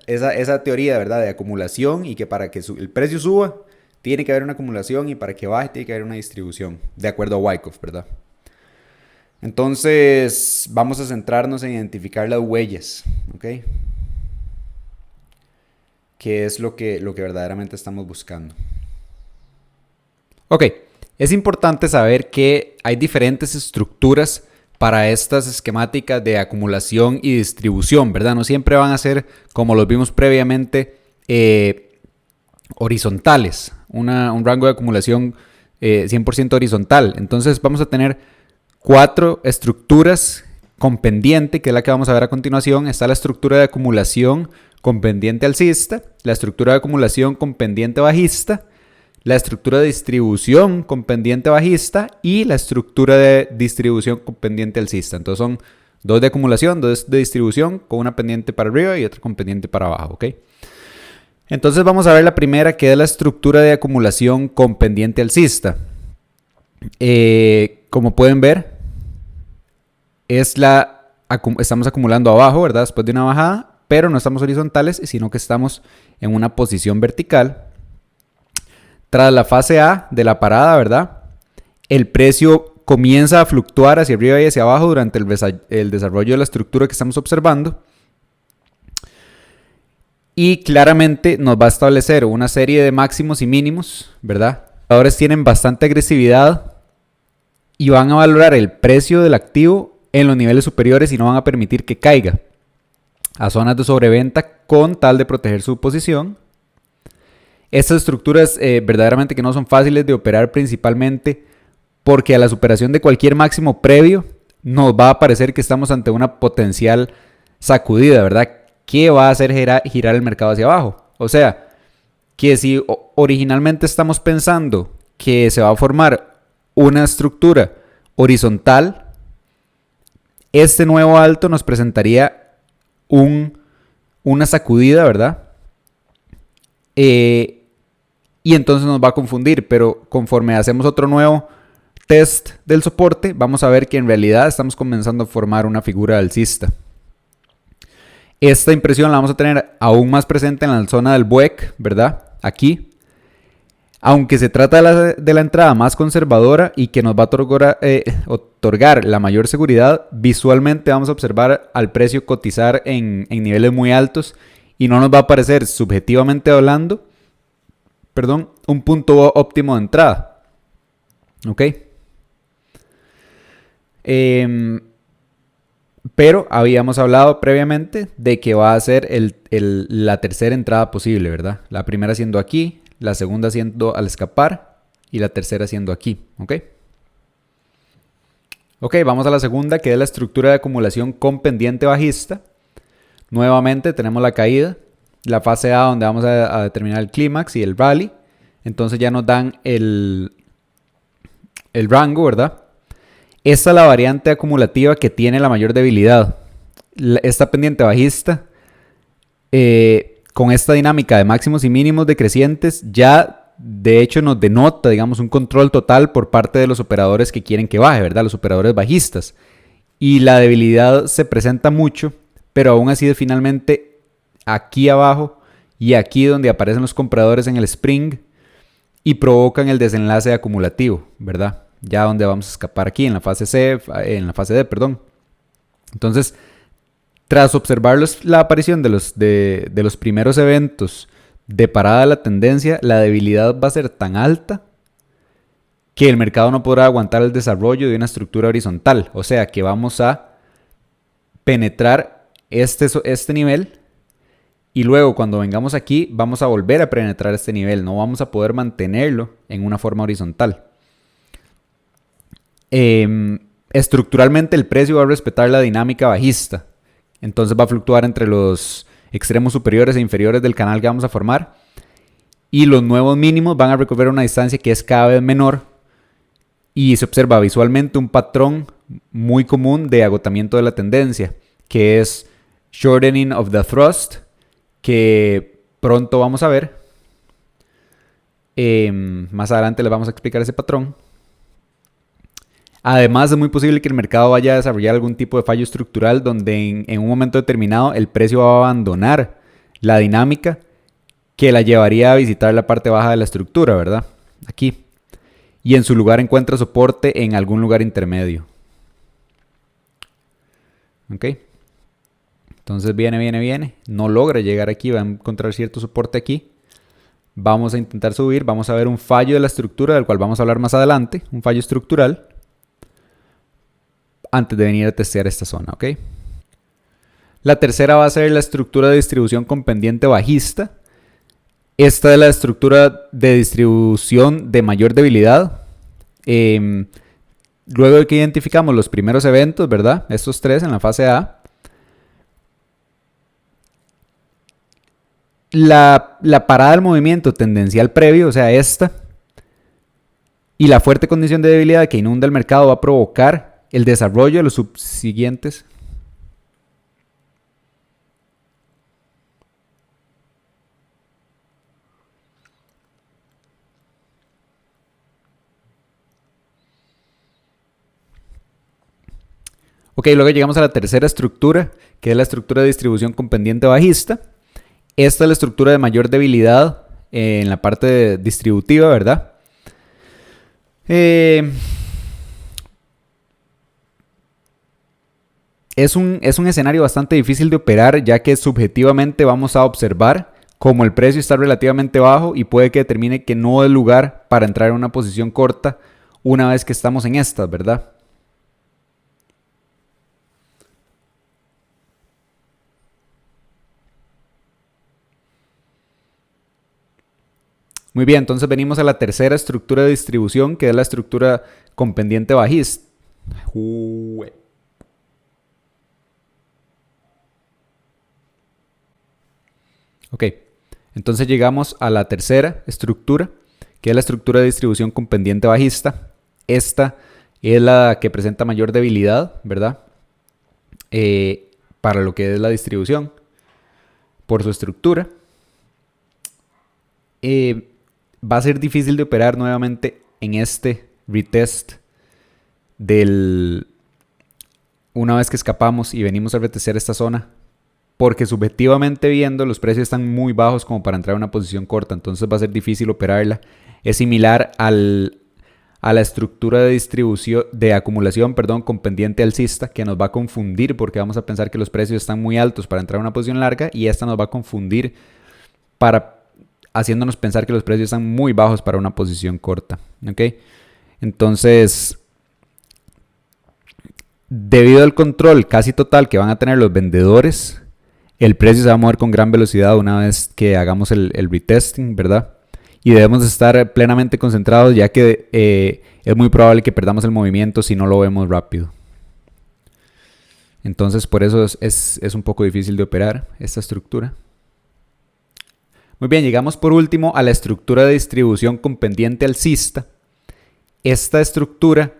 esa teoría, ¿verdad?, de acumulación, y que para que el precio suba tiene que haber una acumulación y para que baje tiene que haber una distribución, de acuerdo a Wyckoff, ¿verdad? Entonces vamos a centrarnos en identificar las huellas, ¿ok? Que es lo que verdaderamente estamos buscando. Ok, es importante saber que hay diferentes estructuras para estas esquemáticas de acumulación y distribución, ¿verdad? No siempre van a ser, como los vimos previamente, horizontales, un rango de acumulación 100% horizontal. Entonces vamos a tener 4 estructuras con pendiente, que es la que vamos a ver a continuación. Está la estructura de acumulación con pendiente alcista, la estructura de acumulación con pendiente bajista, la estructura de distribución con pendiente bajista y la estructura de distribución con pendiente alcista. Entonces son 2 de acumulación, 2 de distribución, con una pendiente para arriba y otra con pendiente para abajo, ¿ok? Entonces vamos a ver la primera, que es la estructura de acumulación con pendiente alcista. Como pueden ver, estamos acumulando abajo, ¿verdad?, después de una bajada, pero no estamos horizontales, sino que estamos en una posición vertical. Tras la fase A de la parada, ¿verdad?, el precio comienza a fluctuar hacia arriba y hacia abajo durante el desarrollo de la estructura que estamos observando. Y claramente nos va a establecer una serie de máximos y mínimos, ¿verdad? Los indicadores tienen bastante agresividad y van a valorar el precio del activo en los niveles superiores y no van a permitir que caiga a zonas de sobreventa con tal de proteger su posición. Estas estructuras verdaderamente que no son fáciles de operar, principalmente porque a la superación de cualquier máximo previo nos va a parecer que estamos ante una potencial sacudida, ¿verdad?, que va a hacer girar el mercado hacia abajo. O sea, que si originalmente estamos pensando que se va a formar una estructura horizontal, este nuevo alto nos presentaría una sacudida, ¿verdad? Y entonces nos va a confundir, pero conforme hacemos otro nuevo test del soporte, vamos a ver que en realidad estamos comenzando a formar una figura alcista. Esta impresión la vamos a tener aún más presente en la zona del BUEC, ¿verdad? Aquí. Aunque se trata de la entrada más conservadora y que nos va a otorgar la mayor seguridad, visualmente vamos a observar al precio cotizar en niveles muy altos y no nos va a parecer, subjetivamente hablando, un punto óptimo de entrada. ¿Ok? Pero habíamos hablado previamente de que va a ser la tercera entrada posible, ¿verdad? La primera siendo aquí, la segunda siendo al escapar y la tercera siendo aquí, ¿ok? Ok, vamos a la segunda, que es la estructura de acumulación con pendiente bajista. Nuevamente tenemos la caída la fase A donde vamos a determinar el clímax y el rally. Entonces ya nos dan el rango, ¿verdad? Esta es la variante acumulativa que tiene la mayor debilidad. Esta pendiente bajista, con esta dinámica de máximos y mínimos decrecientes, ya de hecho nos denota, digamos, un control total por parte de los operadores que quieren que baje, ¿verdad? Los operadores bajistas. Y la debilidad se presenta mucho, pero aún así finalmente aquí abajo y aquí donde aparecen los compradores en el spring y provocan el desenlace acumulativo, ¿verdad? Ya donde vamos a escapar aquí en la fase D, perdón. Entonces, tras observar la aparición de los primeros eventos de parada de la tendencia, la debilidad va a ser tan alta que el mercado no podrá aguantar el desarrollo de una estructura horizontal. O sea que vamos a penetrar este nivel y luego cuando vengamos aquí vamos a volver a penetrar este nivel. No vamos a poder mantenerlo en una forma horizontal. Estructuralmente el precio va a respetar la dinámica bajista. Entonces va a fluctuar entre los extremos superiores e inferiores del canal que vamos a formar. Y los nuevos mínimos van a recorrer una distancia que es cada vez menor. Y se observa visualmente un patrón muy común de agotamiento de la tendencia, que es shortening of the thrust, que pronto vamos a ver. Más adelante les vamos a explicar ese patrón. Además, es muy posible que el mercado vaya a desarrollar algún tipo de fallo estructural donde en un momento determinado el precio va a abandonar la dinámica que la llevaría a visitar la parte baja de la estructura, ¿verdad? Aquí. Y en su lugar encuentra soporte en algún lugar intermedio. ¿Ok? Entonces viene. No logra llegar aquí, va a encontrar cierto soporte aquí. Vamos a intentar subir, vamos a ver un fallo de la estructura del cual vamos a hablar más adelante. Un fallo estructural. Antes de venir a testear esta zona, ¿ok? La tercera va a ser la estructura de distribución con pendiente bajista. Esta es la estructura de distribución de mayor debilidad. Luego de que identificamos los primeros eventos, ¿verdad? Estos tres en la fase A. La parada del movimiento tendencial previo, o sea, esta, y la fuerte condición de debilidad que inunda el mercado va a provocar el desarrollo de los subsiguientes. Ok, luego llegamos a la tercera estructura, que es la estructura de distribución con pendiente bajista. Esta es la estructura de mayor debilidad en la parte distributiva, ¿verdad? Es un escenario bastante difícil de operar, ya que subjetivamente vamos a observar como el precio está relativamente bajo y puede que determine que no es lugar para entrar en una posición corta una vez que estamos en estas, ¿verdad? Muy bien, entonces venimos a la tercera estructura de distribución, que es la estructura con pendiente bajista. Ok, entonces llegamos a la tercera estructura, que es la estructura de distribución con pendiente bajista. Esta es la que presenta mayor debilidad, ¿verdad? Para lo que es la distribución, por su estructura. Va a ser difícil de operar nuevamente en este retest una vez que escapamos y venimos a retestear esta zona, porque subjetivamente viendo los precios están muy bajos como para entrar a una posición corta, entonces va a ser difícil operarla. Es similar a la estructura de distribución de acumulación, con pendiente alcista, que nos va a confundir porque vamos a pensar que los precios están muy altos para entrar a una posición larga y esta nos va a confundir haciéndonos pensar que los precios están muy bajos para una posición corta. ¿Okay? Entonces, debido al control casi total que van a tener los vendedores, el precio se va a mover con gran velocidad una vez que hagamos el retesting, ¿verdad? Y debemos estar plenamente concentrados, ya que es muy probable que perdamos el movimiento si no lo vemos rápido. Entonces, por eso es un poco difícil de operar esta estructura. Muy bien, llegamos por último a la estructura de distribución con pendiente alcista. Esta estructura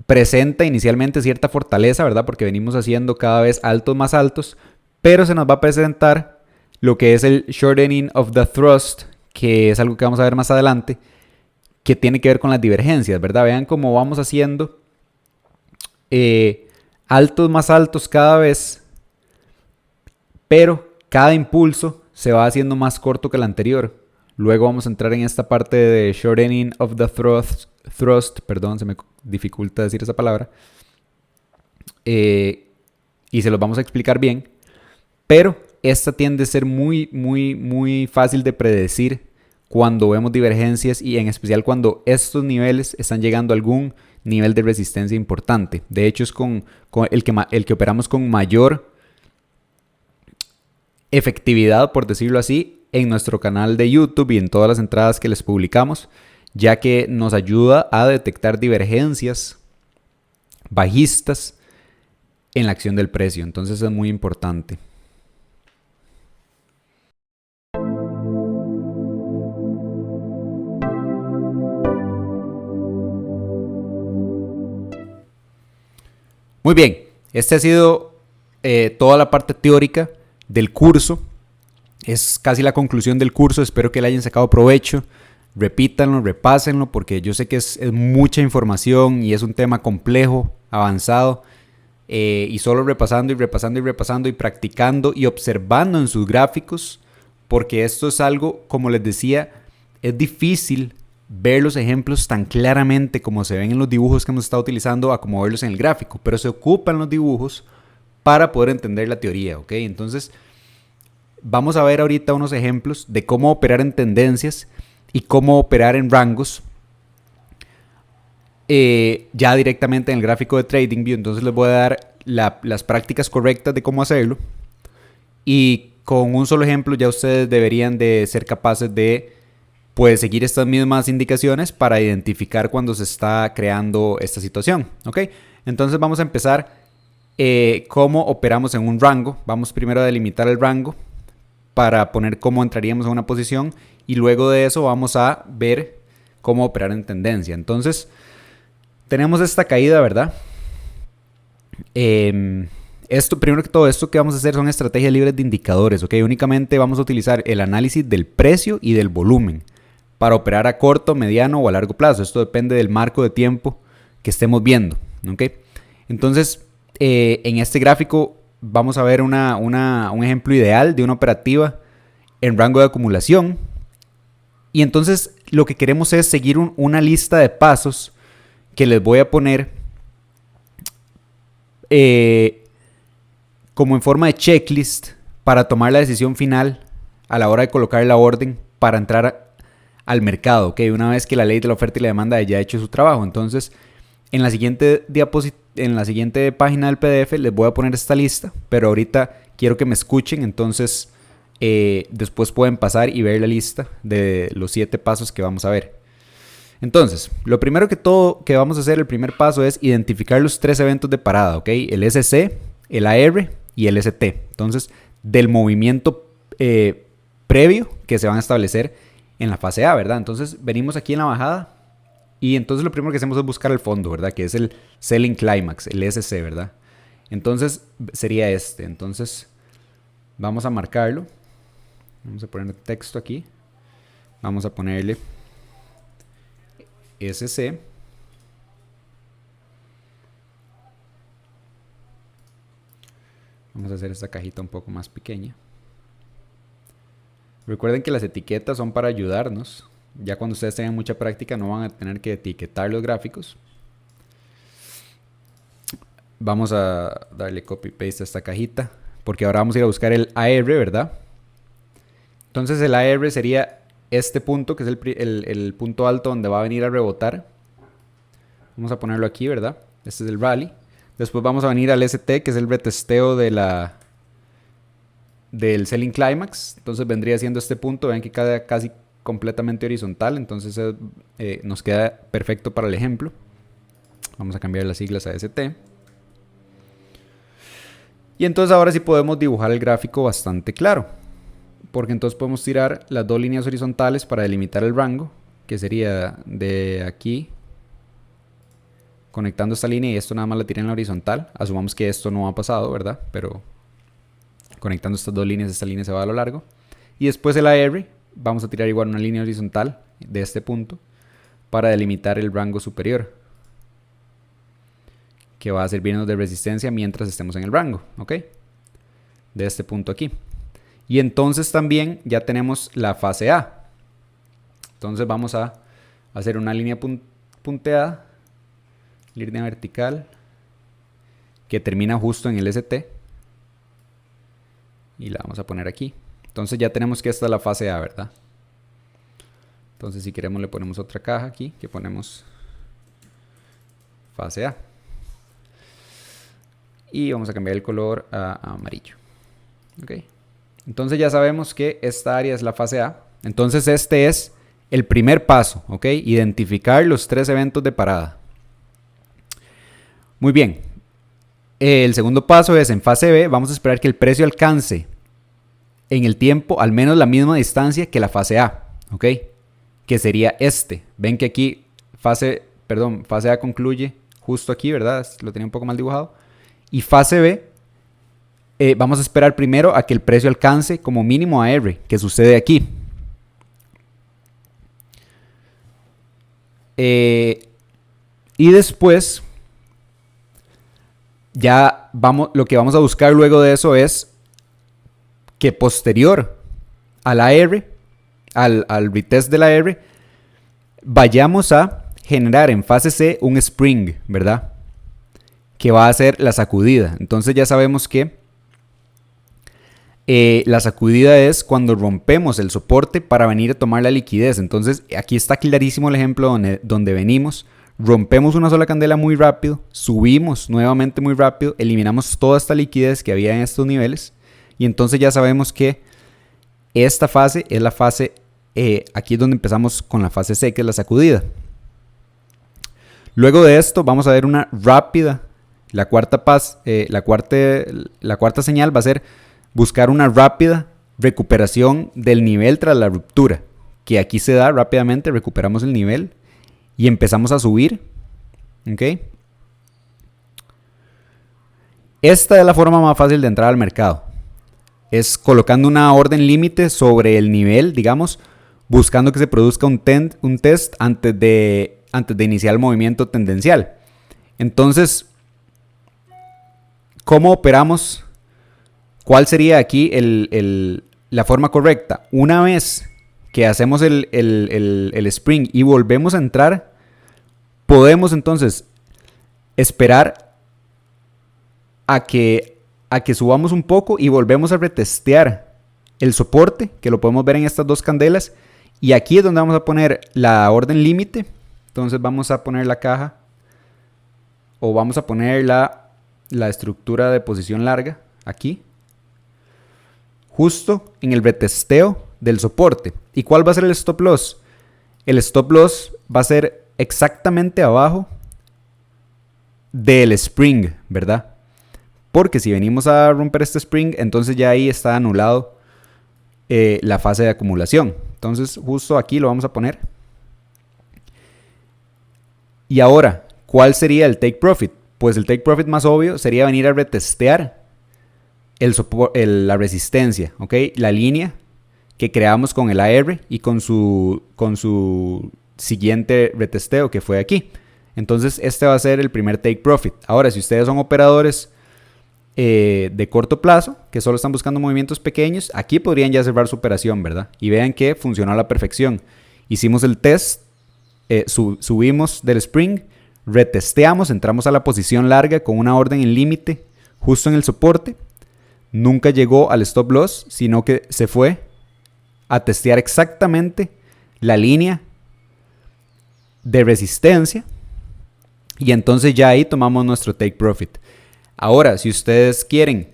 presenta inicialmente cierta fortaleza, ¿verdad? Porque venimos haciendo cada vez altos más altos, pero se nos va a presentar lo que es el shortening of the thrust, que es algo que vamos a ver más adelante, que tiene que ver con las divergencias, ¿verdad? Vean cómo vamos haciendo altos más altos cada vez, pero cada impulso se va haciendo más corto que el anterior. Luego vamos a entrar en esta parte de shortening of the thrust, perdón, se me dificulta decir esa palabra, y se los vamos a explicar bien, pero esta tiende a ser muy fácil de predecir cuando vemos divergencias y en especial cuando estos niveles están llegando a algún nivel de resistencia importante. De hecho es con el que operamos con mayor efectividad, por decirlo así, en nuestro canal de YouTube y en todas las entradas que les publicamos, ya que nos ayuda a detectar divergencias bajistas en la acción del precio. Entonces es muy importante. Muy bien, esta ha sido toda la parte teórica del curso. Es casi la conclusión del curso, espero que le hayan sacado provecho. Repítanlo, repásenlo, porque yo sé que es mucha información y es un tema complejo, avanzado. Y solo repasando y practicando y observando en sus gráficos, porque esto es algo, como les decía, es difícil ver los ejemplos tan claramente como se ven en los dibujos que hemos estado utilizando a como verlos en el gráfico, pero se ocupan los dibujos para poder entender la teoría, ¿ok? Entonces, vamos a ver ahorita unos ejemplos de cómo operar en tendencias y cómo operar en rangos ya directamente en el gráfico de TradingView. Entonces les voy a dar las prácticas correctas de cómo hacerlo, y con un solo ejemplo ya ustedes deberían de ser capaces de seguir estas mismas indicaciones para identificar cuando se está creando esta situación, ¿ok? Entonces vamos a empezar cómo operamos en un rango. Vamos primero a delimitar el rango para poner cómo entraríamos en una posición, y luego de eso vamos a ver cómo operar en tendencia. Entonces tenemos esta caída, ¿verdad? Primero que todo, esto que vamos a hacer son estrategias libres de indicadores, ¿ok? Únicamente vamos a utilizar el análisis del precio y del volumen para operar a corto, mediano o a largo plazo. Esto depende del marco de tiempo que estemos viendo, ¿ok? Entonces, en este gráfico vamos a ver un ejemplo ideal de una operativa en rango de acumulación. Y entonces lo que queremos es seguir una lista de pasos que les voy a poner como en forma de checklist para tomar la decisión final a la hora de colocar la orden para entrar al mercado, ¿ok? Una vez que la ley de la oferta y la demanda haya hecho su trabajo. Entonces, en la siguiente página del PDF les voy a poner esta lista, pero ahorita quiero que me escuchen, entonces después pueden pasar y ver la lista de los 7 pasos que vamos a ver. Entonces, lo primero que vamos a hacer, el primer paso, es identificar los 3 eventos de parada, ¿ok? El SC, el AR y el ST. Entonces, del movimiento previo que se van a establecer en la fase A, ¿verdad? Entonces, venimos aquí en la bajada y entonces lo primero que hacemos es buscar el fondo, ¿verdad? Que es el Selling Climax, el SC, ¿verdad? Entonces, sería este. Entonces, vamos a marcarlo. Vamos a poner texto aquí. Vamos a ponerle SC. Vamos a hacer esta cajita un poco más pequeña. Recuerden que las etiquetas son para ayudarnos. Ya cuando ustedes tengan mucha práctica no van a tener que etiquetar los gráficos. Vamos a darle copy paste a esta cajita, porque ahora vamos a ir a buscar el AR, ¿verdad? Entonces el AR sería este punto, que es el punto alto donde va a venir a rebotar. Vamos a ponerlo aquí, ¿verdad? Este es el rally. Después vamos a venir al ST, que es el retesteo del Selling Climax. Entonces vendría siendo este punto. Vean que queda casi completamente horizontal. Entonces nos queda perfecto para el ejemplo. Vamos a cambiar las siglas a ST. Y entonces ahora sí podemos dibujar el gráfico bastante claro. porque entonces podemos tirar las dos líneas horizontales para delimitar el rango, que sería de aquí, conectando esta línea, y esto nada más la tiré en la horizontal. Asumamos que esto no ha pasado, ¿verdad? Pero conectando estas dos líneas, esta línea se va a lo largo. Y después el AR, vamos a tirar igual una línea horizontal de este punto para delimitar el rango superior, que va a servirnos de resistencia mientras estemos en el rango, ¿ok? De este punto aquí. Y entonces también ya tenemos la fase A. Entonces vamos a hacer una línea punteada, línea vertical, que termina justo en el ST. Y la vamos a poner aquí. Entonces ya tenemos que esta es la fase A, ¿verdad? Entonces si queremos le ponemos otra caja aquí, que ponemos fase A. Y vamos a cambiar el color a amarillo. ¿Ok? Entonces ya sabemos que esta área es la fase A. Entonces este es el primer paso, ¿ok? Identificar los 3 eventos de parada. Muy bien. El segundo paso es en fase B, vamos a esperar que el precio alcance en el tiempo al menos la misma distancia que la fase A, ¿ok? Que sería este. Ven que aquí fase A concluye justo aquí, ¿verdad? Lo tenía un poco mal dibujado. Y fase B, vamos a esperar primero a que el precio alcance como mínimo a R, que sucede aquí. Y después, ya lo que vamos a buscar luego de eso es que posterior a la R, al retest de la R, vayamos a generar en fase C un spring, ¿verdad? Que va a ser la sacudida. Entonces ya sabemos que la sacudida es cuando rompemos el soporte para venir a tomar la liquidez. Entonces aquí está clarísimo el ejemplo donde venimos, rompemos una sola candela muy rápido, subimos nuevamente muy rápido, eliminamos toda esta liquidez que había en estos niveles y entonces ya sabemos que esta fase es la fase, aquí es donde empezamos con la fase C, que es la sacudida. Luego de esto vamos a ver una rápida, la cuarta señal va a ser buscar una rápida recuperación del nivel tras la ruptura, que aquí se da rápidamente, recuperamos el nivel y empezamos a subir, ¿ok? Esta es la forma más fácil de entrar al mercado, es colocando una orden límite sobre el nivel, digamos, buscando que se produzca un test antes de iniciar el movimiento tendencial. Entonces, ¿cómo operamos? ¿Cuál sería aquí la forma correcta? Una vez que hacemos el spring y volvemos a entrar, podemos entonces esperar a que subamos un poco y volvemos a retestear el soporte, que lo podemos ver en estas dos candelas. Y aquí es donde vamos a poner la orden límite. Entonces vamos a poner la caja o vamos a poner la estructura de posición larga aquí, justo en el retesteo del soporte. ¿Y cuál va a ser el stop loss? El stop loss va a ser exactamente abajo del spring, ¿verdad? Porque si venimos a romper este spring, entonces ya ahí está anulado la fase de acumulación. Entonces justo aquí lo vamos a poner. Y ahora, ¿cuál sería el take profit? Pues el take profit más obvio sería venir a retestear la resistencia, ¿ok? La línea que creamos con el AR y con su siguiente retesteo que fue aquí. Entonces este va a ser el primer take profit. Ahora, si ustedes son operadores de corto plazo, que solo están buscando movimientos pequeños, aquí podrían ya cerrar su operación, ¿verdad? Y vean que funcionó a la perfección. Hicimos el test, subimos del spring, retesteamos, entramos a la posición larga con una orden en límite justo en el soporte. Nunca llegó al stop loss, sino que se fue a testear exactamente la línea de resistencia y entonces ya ahí tomamos nuestro take profit. Ahora, si ustedes quieren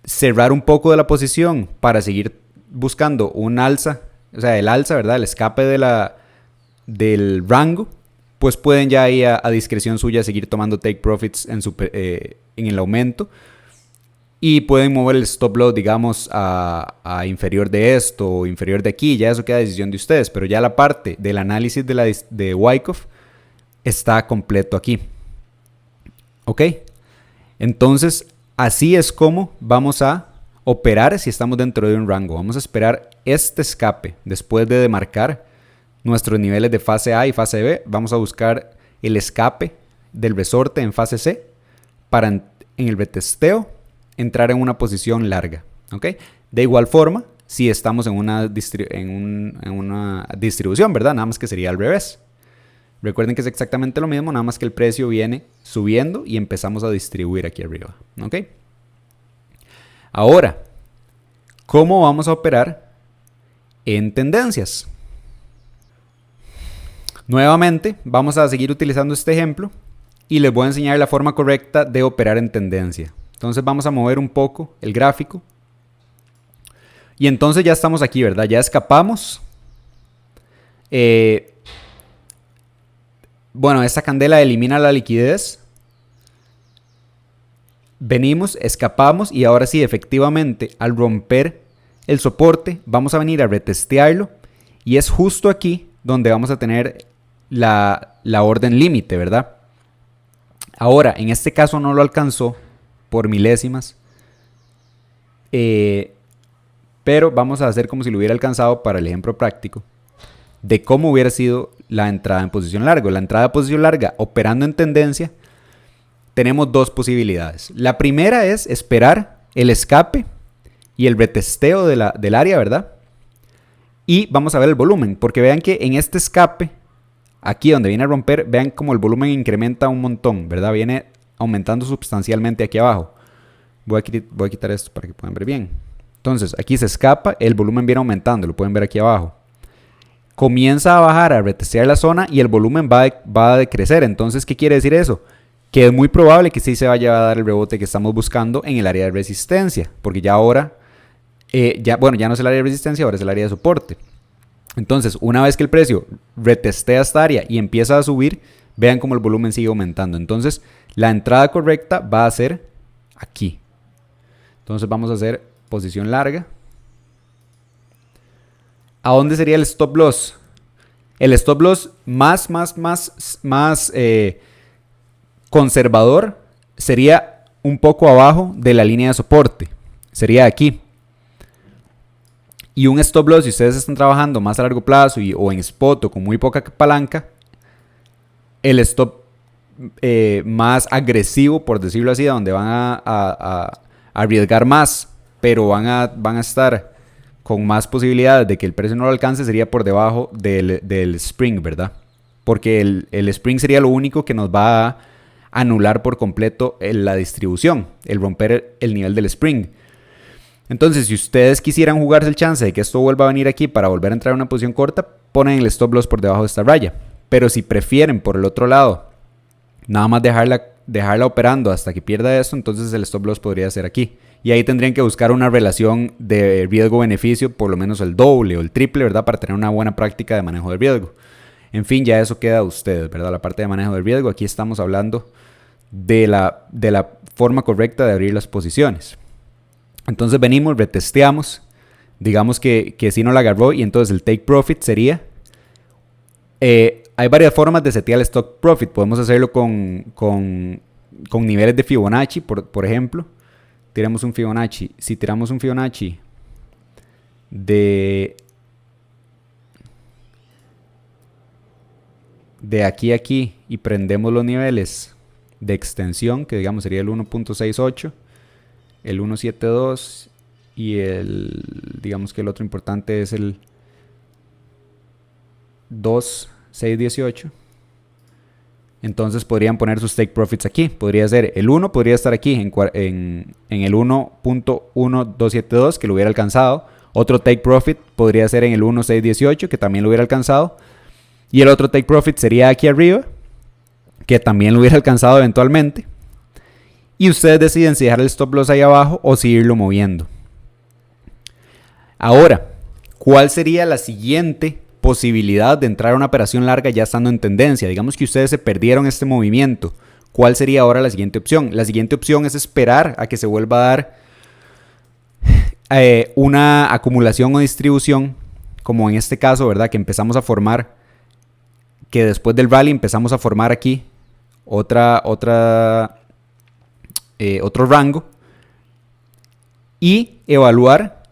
cerrar un poco de la posición para seguir buscando un alza, o sea, el alza, ¿verdad? El escape del rango, pues pueden ya ahí a discreción suya seguir tomando take profits en el aumento. Y pueden mover el stop loss, digamos, a inferior de esto o inferior de aquí. Ya eso queda decisión de ustedes. Pero ya la parte del análisis de Wyckoff está completo aquí. ¿Ok? Entonces, así es como vamos a operar si estamos dentro de un rango. Vamos a esperar este escape después de demarcar nuestros niveles de fase A y fase B. Vamos a buscar el escape del resorte en fase C para en el retesteo entrar en una posición larga. ¿Ok? De igual forma, si estamos en una distribución, ¿verdad? Nada más que sería al revés. Recuerden que es exactamente lo mismo, nada más que el precio viene subiendo y empezamos a distribuir aquí arriba. ¿Ok? Ahora, ¿cómo vamos a operar en tendencias? Nuevamente, vamos a seguir utilizando este ejemplo y les voy a enseñar la forma correcta de operar en tendencia. Entonces vamos a mover un poco el gráfico. Y entonces ya estamos aquí, ¿verdad? Ya escapamos. Bueno, esta candela elimina la liquidez. Venimos, escapamos y ahora sí, efectivamente, al romper el soporte, vamos a venir a retestearlo. Y es justo aquí donde vamos a tener la orden límite, ¿verdad? Ahora, en este caso no lo alcanzó por milésimas. Pero vamos a hacer como si lo hubiera alcanzado para el ejemplo práctico de cómo hubiera sido la entrada en posición larga. La entrada en posición larga operando en tendencia, tenemos dos posibilidades. La primera es esperar el escape y el retesteo del área, ¿verdad? Y vamos a ver el volumen, porque vean que en este escape, aquí donde viene a romper, vean como el volumen incrementa un montón, ¿verdad? Viene aumentando sustancialmente aquí abajo. Voy a quitar esto para que puedan ver bien. Entonces, aquí se escapa, el volumen viene aumentando, lo pueden ver aquí abajo. Comienza a bajar, a retestear la zona y el volumen va a decrecer. Entonces, ¿qué quiere decir eso? Que es muy probable que sí se vaya a dar el rebote que estamos buscando en el área de resistencia, porque ya ahora, ya no es el área de resistencia, ahora es el área de soporte. Entonces, una vez que el precio retestea esta área y empieza a subir, vean cómo el volumen sigue aumentando. Entonces, la entrada correcta va a ser aquí. Entonces, vamos a hacer posición larga. ¿A dónde sería el stop loss? El stop loss más conservador sería un poco abajo de la línea de soporte. Sería aquí. Y un stop loss, si ustedes están trabajando más a largo plazo o en spot o con muy poca palanca, el stop más agresivo, por decirlo así, donde van a arriesgar más, pero van a estar con más posibilidades de que el precio no lo alcance, sería por debajo del spring, ¿verdad? Porque el spring sería lo único que nos va a anular por completo la distribución, el romper el nivel del spring. Entonces, si ustedes quisieran jugarse el chance de que esto vuelva a venir aquí para volver a entrar en una posición corta, ponen el stop loss por debajo de esta raya. Pero si prefieren por el otro lado, nada más dejarla operando hasta que pierda esto, entonces el stop loss podría ser aquí. Y ahí tendrían que buscar una relación de riesgo-beneficio, por lo menos el doble o el triple, ¿verdad? Para tener una buena práctica de manejo de riesgo. En fin, ya eso queda a ustedes, ¿verdad? La parte de manejo de riesgo, aquí estamos hablando de la forma correcta de abrir las posiciones. Entonces venimos, retesteamos, digamos que sí no la agarró y entonces el take profit sería... hay varias formas de setear el stock profit. Podemos hacerlo con niveles de Fibonacci, por ejemplo. Tiramos un Fibonacci. Si tiramos un Fibonacci de aquí a aquí y prendemos los niveles de extensión, que digamos sería el 1.68, el 1.72 y digamos que el otro importante es el 2.618. Entonces podrían poner sus take profits aquí. Podría ser el 1, podría estar aquí en el 1.1272 que lo hubiera alcanzado. Otro take profit podría ser en el 1.618 que también lo hubiera alcanzado. Y el otro take profit sería aquí arriba, que también lo hubiera alcanzado eventualmente. Y ustedes deciden si dejar el stop loss ahí abajo o si irlo moviendo. Ahora, ¿cuál sería la siguiente posibilidad de entrar a una operación larga ya estando en tendencia? Digamos que ustedes se perdieron este movimiento. ¿Cuál sería ahora la siguiente opción? La siguiente opción es esperar a que se vuelva a dar una acumulación o distribución, como en este caso, ¿verdad? Que empezamos a formar, que después del rally empezamos a formar aquí otro rango, y evaluar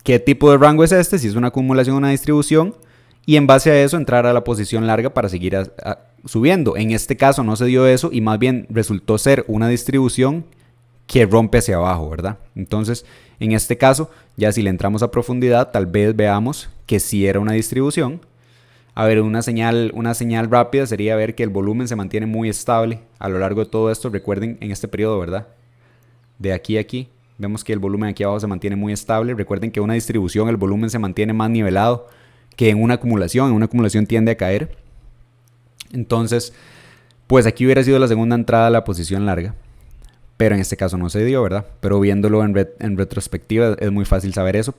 qué tipo de rango es este, si es una acumulación o una distribución, y en base a eso entrar a la posición larga para seguir subiendo. En este caso no se dio eso y más bien resultó ser una distribución que rompe hacia abajo, ¿verdad? Entonces, en este caso, ya si le entramos a profundidad, tal vez veamos que sí era una distribución. A ver, una señal rápida sería ver que el volumen se mantiene muy estable a lo largo de todo esto. Recuerden en este periodo, ¿verdad? De aquí a aquí, vemos que el volumen aquí abajo se mantiene muy estable. Recuerden que en una distribución el volumen se mantiene más nivelado que en una acumulación. En una acumulación tiende a caer. Entonces, pues aquí hubiera sido la segunda entrada a la posición larga. Pero en este caso no se dio, ¿verdad? Pero viéndolo en retrospectiva es muy fácil saber eso,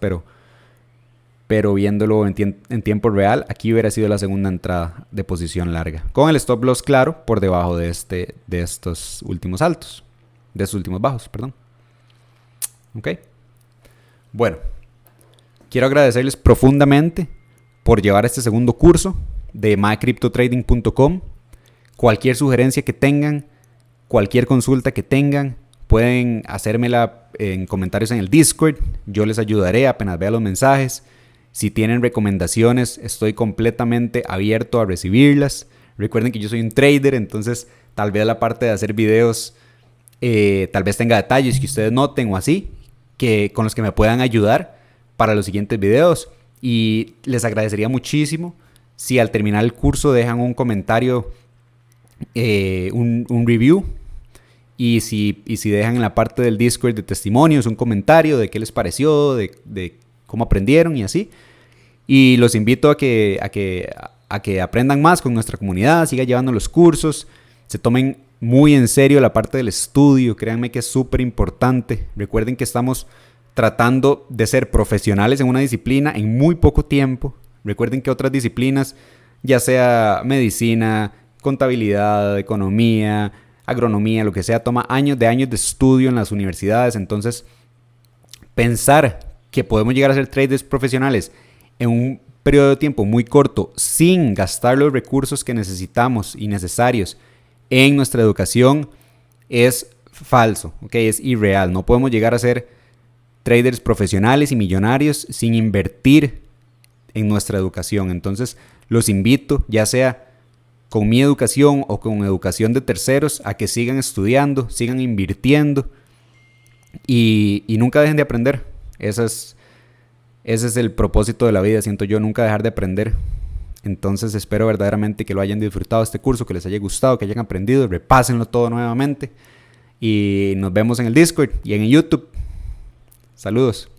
pero viéndolo en tiempo real, aquí hubiera sido la segunda entrada de posición larga. Con el stop loss claro por debajo de estos últimos altos. De estos últimos bajos, perdón. Ok. Bueno, quiero agradecerles profundamente por llevar este segundo curso de mycryptotrading.com. Cualquier sugerencia que tengan, cualquier consulta que tengan, pueden hacérmela en comentarios en el Discord. Yo les ayudaré apenas vea los mensajes. Si tienen recomendaciones, estoy completamente abierto a recibirlas. Recuerden que yo soy un trader, entonces tal vez la parte de hacer videos tal vez tenga detalles que ustedes noten o así, con los que me puedan ayudar para los siguientes videos. Y les agradecería muchísimo si al terminar el curso dejan un comentario, un review. Y si dejan en la parte del Discord de testimonios un comentario de qué les pareció, de cómo aprendieron y así. Y los invito a que aprendan más con nuestra comunidad, sigan llevando los cursos, se tomen muy en serio la parte del estudio, créanme que es súper importante. Recuerden que estamos tratando de ser profesionales en una disciplina en muy poco tiempo. Recuerden que otras disciplinas, ya sea medicina, contabilidad, economía, agronomía, lo que sea, toma años de estudio en las universidades. Entonces, pensar que podemos llegar a ser traders profesionales en un periodo de tiempo muy corto sin gastar los recursos que necesitamos y necesarios en nuestra educación es falso, ¿okay? Es irreal. No podemos llegar a ser traders profesionales y millonarios sin invertir en nuestra educación. Entonces, los invito, ya sea con mi educación o con educación de terceros, a que sigan estudiando, sigan invirtiendo y nunca dejen de aprender. Ese es el propósito de la vida, siento yo, nunca dejar de aprender. Entonces espero verdaderamente que lo hayan disfrutado este curso, que les haya gustado, que hayan aprendido, repásenlo todo nuevamente y nos vemos en el Discord y en YouTube. Saludos.